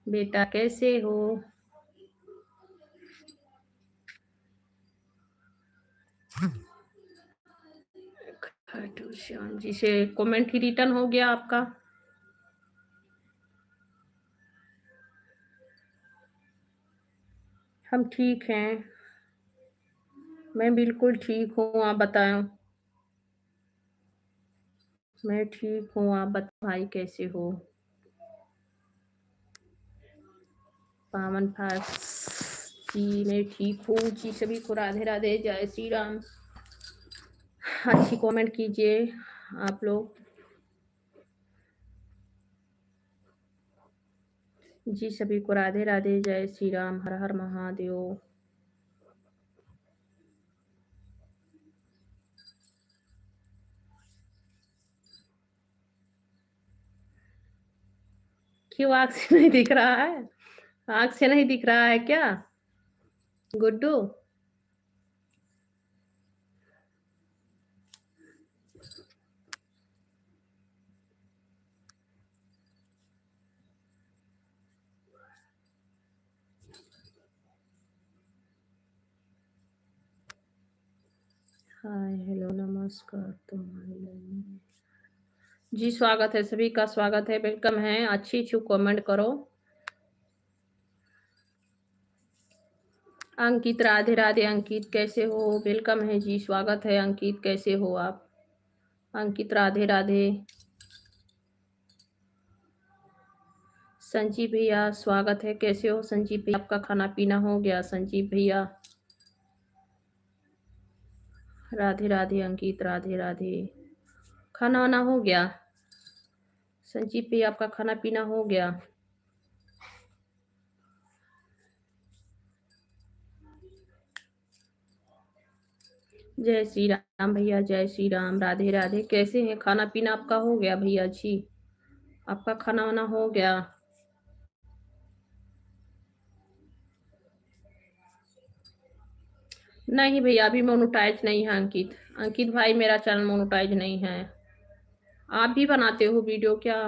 बेटा कैसे हो? खाटू श्याम जी से कमेंट ही रिटर्न हो गया आपका। हम ठीक हैं, मैं बिल्कुल ठीक हूँ, आप बताएं। मैं ठीक हूँ, आप बताओ भाई कैसे हो? पावन फास्ट जी मैं ठीक हूँ जी, सभी को राधे राधे, जय श्री राम। अच्छी कमेंट कीजिए आप लोग। जी सभी को राधे राधे, जय श्री राम, हर हर महादेव। क्यों आँख से नहीं दिख रहा है? आँख से नहीं दिख रहा है क्या गुड्डू? हाय हेलो नमस्कार तुम्हारे लिए जी, स्वागत है, सभी का स्वागत है, वेलकम है। अच्छी कमेंट करो। अंकित राधे राधे। अंकित कैसे हो? वेलकम है जी, स्वागत है। अंकित कैसे हो आप? अंकित राधे राधे। संजीव भैया स्वागत है, कैसे हो संजीव भैया? आपका खाना पीना हो गया संजीव भैया? राधे राधे अंकित, राधे राधे। खाना वाना हो गया संजीव भैया? आपका खाना पीना हो गया? जय श्री राम भैया, जय श्री राम। राधे राधे। कैसे हैं? खाना पीना आपका हो गया भैया जी? आपका खाना वाना हो गया? नहीं भैया, अभी मोनेटाइज नहीं है अंकित। अंकित भाई मेरा चैनल मोनेटाइज नहीं है। आप भी बनाते हो वीडियो क्या?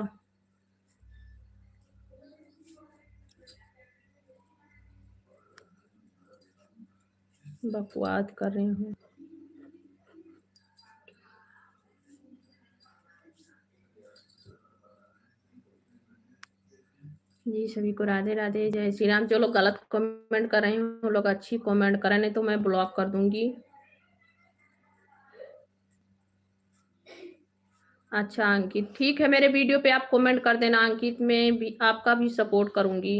बकवास कर रही हूँ जी। सभी को राधे राधे, जय श्री राम। जो लोग गलत कमेंट कर रहे हैं वो लोग अच्छी कमेंट करें, नहीं तो मैं ब्लॉक कर दूंगी। अच्छा अंकित, ठीक है, मेरे वीडियो पे आप कमेंट कर देना अंकित, मैं भी आपका भी सपोर्ट करूंगी।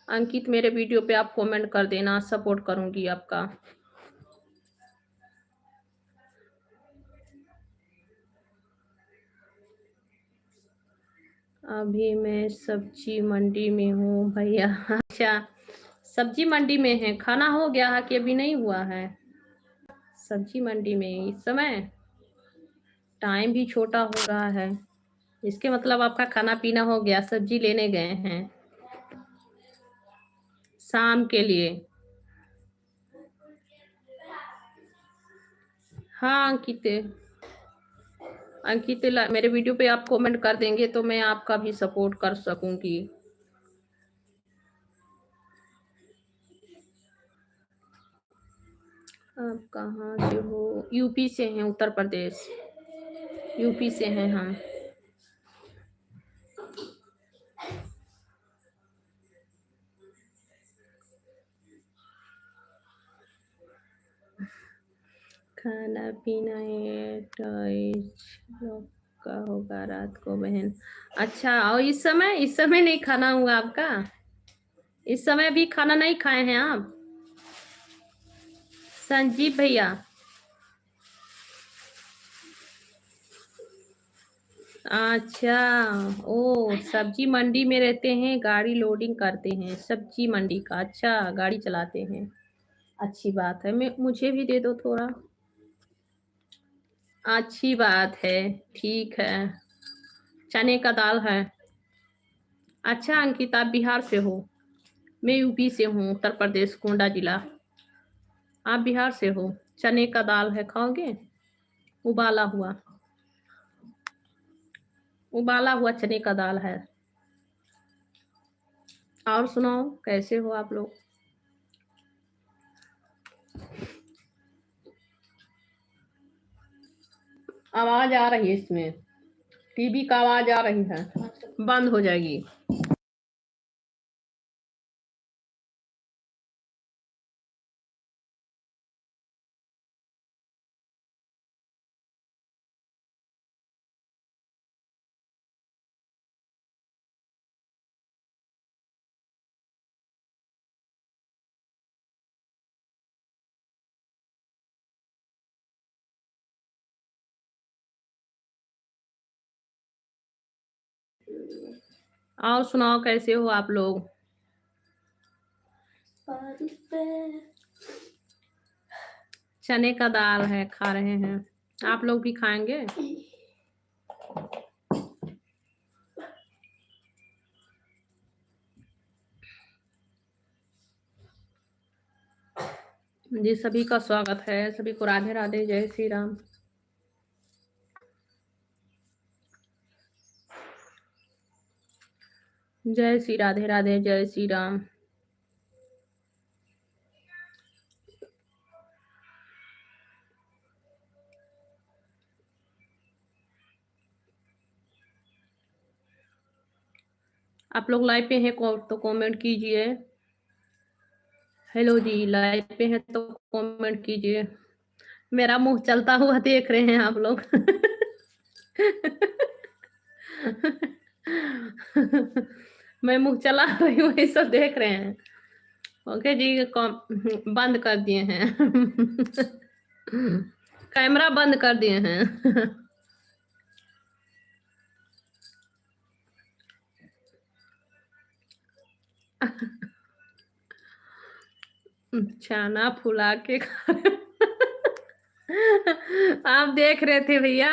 अंकित मेरे वीडियो पे आप कमेंट कर देना, सपोर्ट करूंगी आपका। अभी मैं सब्जी मंडी में हूँ भैया। अच्छा, सब्जी मंडी में है। खाना हो गया है कि अभी नहीं हुआ है? सब्जी मंडी में इस समय टाइम भी छोटा हो रहा है, इसके मतलब आपका खाना पीना हो गया। सब्जी लेने गए हैं शाम के लिए? हाँ अंकित। अंकित मेरे वीडियो पे आप कमेंट कर देंगे तो मैं आपका भी सपोर्ट कर सकूंगी। आप कहाँ से हो? यूपी से हैं, उत्तर प्रदेश। यूपी से हैं हम। खाना पीना लोग का होगा रात को बहन। अच्छा, और इस समय नहीं खाना हुआ आपका? इस समय भी खाना नहीं खाए हैं आप संजीव भैया? अच्छा। ओ, सब्जी मंडी में रहते हैं, गाड़ी लोडिंग करते हैं सब्जी मंडी का। अच्छा, गाड़ी चलाते हैं, अच्छी बात है। मैं मुझे भी दे दो थोड़ा। अच्छी बात है, ठीक है। चने का दाल है। अच्छा अंकिता, आप बिहार से हो? मैं यूपी से हूँ, उत्तर प्रदेश, गोंडा जिला। आप बिहार से हो? चने का दाल है, खाओगे? उबाला हुआ, उबाला हुआ चने का दाल है। और सुनाओ, कैसे हो आप लोग? आवाज आ रही है इसमें, टीवी का आवाज आ रही है, बंद हो जाएगी। और सुनाओ, कैसे हो आप लोग? चने का दाल है, खा रहे हैं। आप लोग भी खाएंगे? जी, सभी का स्वागत है, सभी को राधे राधे, जय श्री राम। जय श्री राधे राधे, जय श्री राम। आप लोग लाइव पे हैं तो कमेंट कीजिए। हेलो जी, लाइव पे हैं तो कमेंट कीजिए। मेरा मुंह चलता हुआ देख रहे हैं आप लोग। मैं मुंह चला रही हूँ, ये सब देख रहे हैं। ओके जी, बंद कर दिए हैं। कैमरा बंद कर दिए हैं। चना फुला के आप देख रहे थे भैया।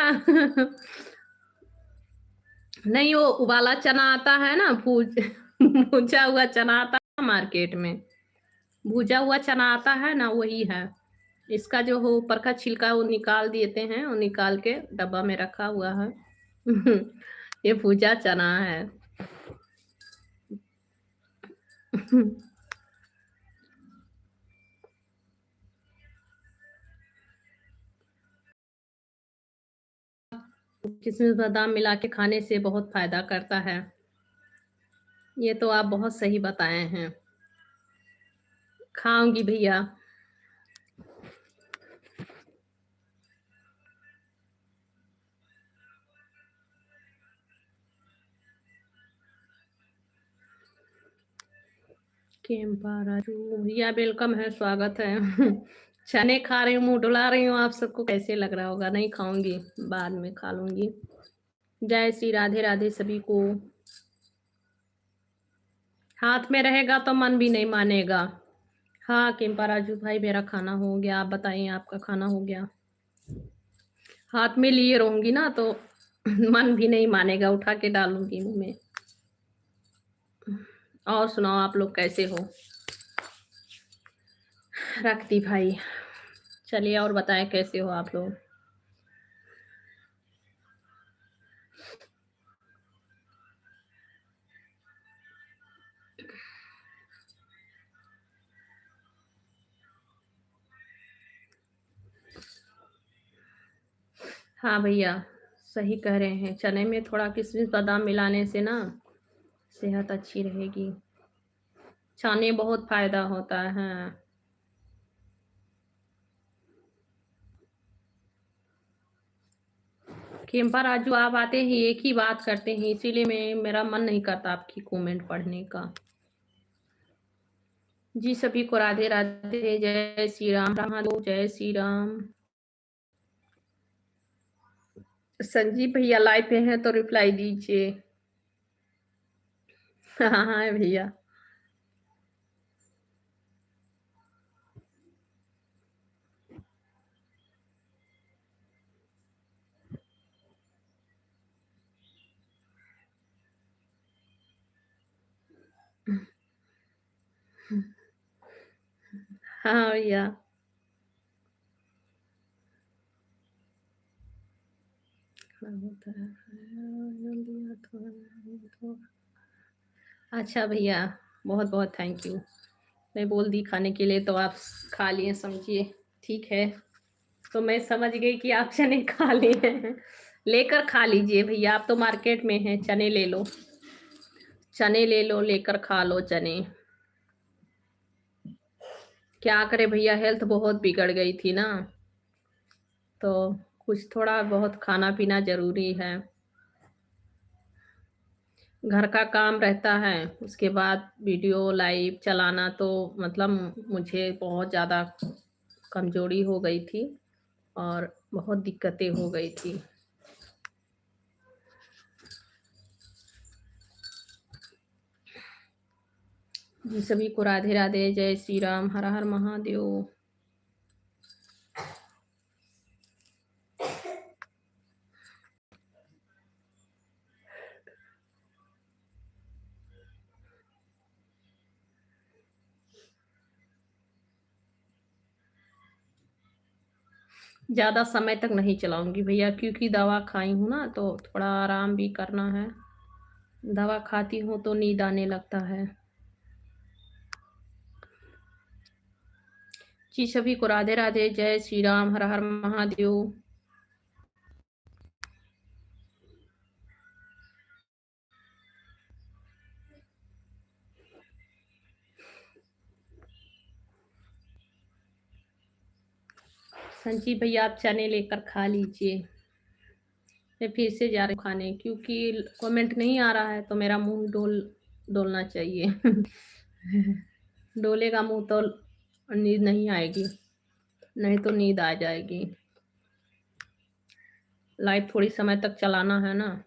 नहीं, वो उबाला चना आता है ना, भूजा हुआ चना आता है मार्केट में। भूजा हुआ चना आता है ना, वही है। इसका जो हो ऊपर का छिलका वो निकाल देते हैं, वो निकाल के डब्बा में रखा हुआ है। ये भूजा चना है। किशमिश बादाम मिला के खाने से बहुत फायदा करता है। ये तो आप बहुत सही बताए हैं। खाऊंगी भैया। केम्पा राजू भैया, वेलकम है, स्वागत है। चने खा रही हूँ, मुंह डुला रही हूँ। आप सबको कैसे लग रहा होगा? नहीं खाऊंगी, बाद में खा लूंगी। जय श्री राधे राधे सभी को। हाथ में रहेगा तो मन भी नहीं मानेगा। हाँ केम्पा राजू भाई, मेरा खाना हो गया। आप बताइए, आपका खाना हो गया? हाथ में लिए रहूंगी ना तो मन भी नहीं मानेगा, उठा के डालूंगी मुंह में। और सुनाओ, आप लोग कैसे हो? रखती भाई, चलिए और बताएं कैसे हो आप लोग? हाँ भैया, सही कह रहे हैं। चने में थोड़ा किशमिश बादाम मिलाने से ना सेहत अच्छी रहेगी। चने बहुत फायदा होता है। केम्पा राजू, आप आते ही एक ही बात करते हैं, इसीलिए मेरा मन नहीं करता आपकी कमेंट पढ़ने का। जी सभी को राधे राधे, जय श्री राम। जय श्री राम। संजीव भैया लाइव पे हैं तो रिप्लाई दीजिए। हाँ हाँ भैया। हाँ भैया। अच्छा भैया, बहुत बहुत थैंक यू। मैं बोल दी खाने के लिए तो आप खा लिए, समझिए। ठीक है, तो मैं समझ गई कि आप चने खा लिए हैं। लेकर खा लीजिए भैया, आप तो मार्केट में हैं। चने ले लो, चने ले लो, लेकर खा लो चने। क्या करे भैया, हेल्थ बहुत बिगड़ गई थी ना, तो कुछ थोड़ा बहुत खाना पीना जरूरी है। घर का काम रहता है, उसके बाद वीडियो लाइव चलाना, तो मतलब मुझे बहुत ज़्यादा कमजोरी हो गई थी और बहुत दिक्कतें हो गई थी। जी सभी को राधे राधे, जय श्री राम, हर हर महादेव। ज़्यादा समय तक नहीं चलाऊंगी भैया, क्योंकि दवा खाई हूँ ना, तो थोड़ा आराम भी करना है। दवा खाती हूँ तो नींद आने लगता है। जी सभी को राधे राधे, जय श्री राम, हर हर महादेव। हाँ जी भैया, आप चने लेकर खा लीजिए। मैं फिर से जा रही हूँ खाने, क्योंकि कमेंट नहीं आ रहा है तो मेरा मुंह डोलना चाहिए। डोलेगा मुंह तो नींद नहीं आएगी, नहीं तो नींद आ जाएगी। लाइट थोड़ी समय तक चलाना है ना।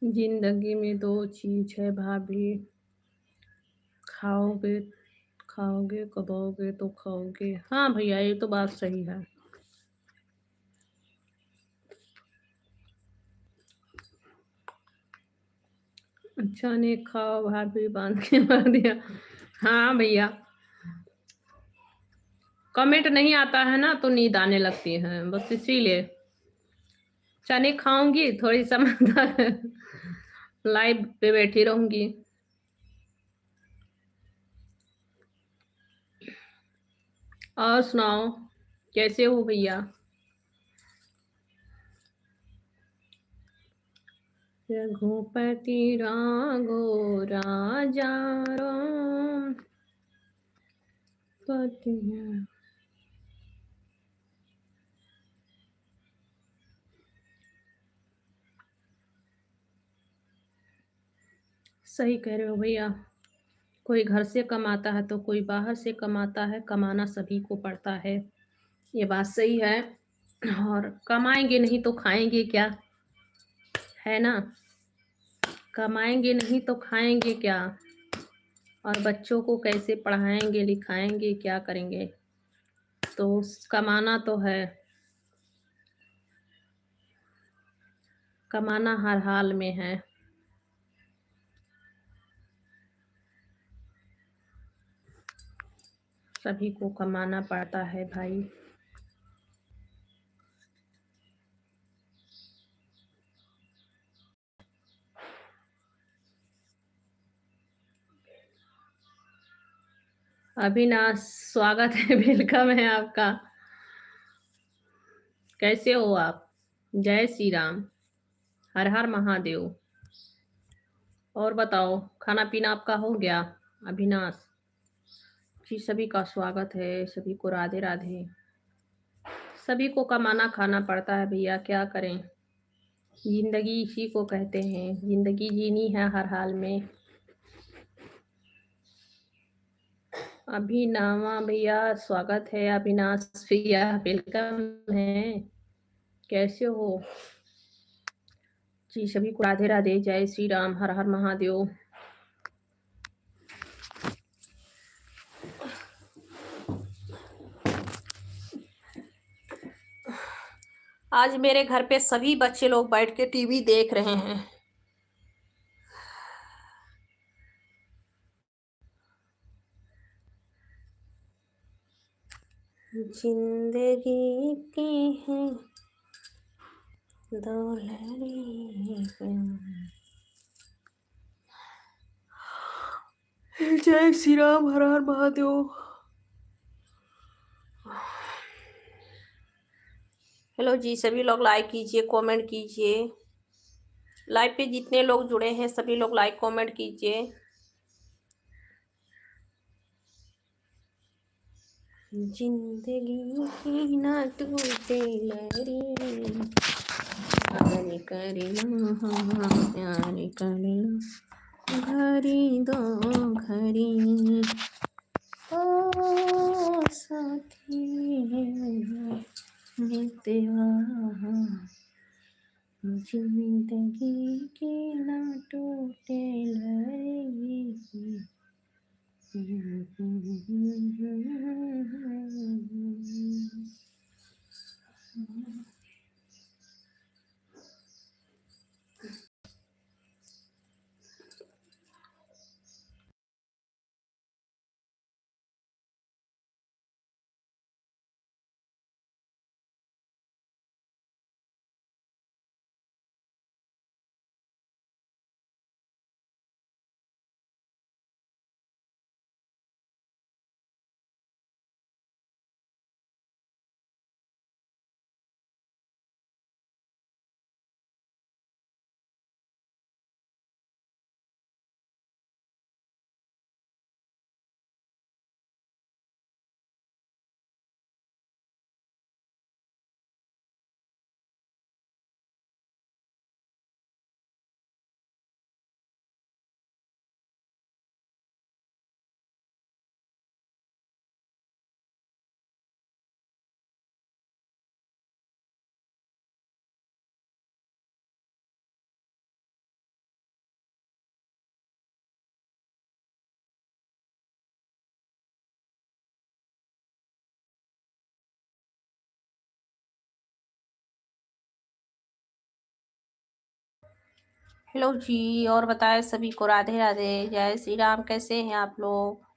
जिंदगी में दो चीज है भाभी, खाओगे खाओगे कमाओगे तो खाओगे। हाँ भैया, ये तो बात सही है। अच्छा ने खाओ भाभी, बांध के मार दिया। हाँ भैया, कमेंट नहीं आता है ना तो नींद आने लगती है, बस इसीलिए। चने खाऊंगी थोड़ी समय तक, लाइव पे बैठी रहूंगी। और सुनाओ, कैसे हो भैया? रघुपति राघो राजा राम पति। सही कह रहे हो भैया, कोई घर से कमाता है तो कोई बाहर से कमाता है, कमाना सभी को पड़ता है। ये बात सही है। और कमाएंगे नहीं तो खाएंगे क्या, है ना? कमाएंगे नहीं तो खाएंगे क्या, और बच्चों को कैसे पढ़ाएंगे लिखाएंगे, क्या करेंगे? तो कमाना तो है, कमाना हर हाल में है। सभी को कमाना पड़ता है भाई। अविनाश, स्वागत है, वेलकम है आपका। कैसे हो आप? जय श्री राम, हर हर महादेव। और बताओ, खाना पीना आपका हो गया? अविनाश जी, सभी का स्वागत है, सभी को राधे राधे। सभी को कमाना खाना पड़ता है भैया, क्या करें? जिंदगी इसी को कहते हैं, जिंदगी जीनी है हर हाल में। अभिनवा भैया, स्वागत है। अविनाश भैया, वेलकम है। कैसे हो जी? सभी को राधे राधे, जय श्री राम, हर हर महादेव। आज मेरे घर पे सभी बच्चे लोग बैठ के टीवी देख रहे हैं। जिंदगी की है दो लड़ी, जय श्री राम, हर हर महादेव। हेलो जी, सभी लोग लाइक कीजिए, कमेंट कीजिए। लाइव पे जितने लोग जुड़े हैं सभी लोग लाइक कमेंट कीजिए। जिंदगी की ना टूटे लड़ी, प्यार करना प्यार करना, घड़ी दो घड़ी, ओ साथी मितवा, जिंदगी की ना टूटे लड़ी। हेलो जी, और बताएँ सभी को राधे राधे, जय श्री राम। कैसे हैं आप लोग?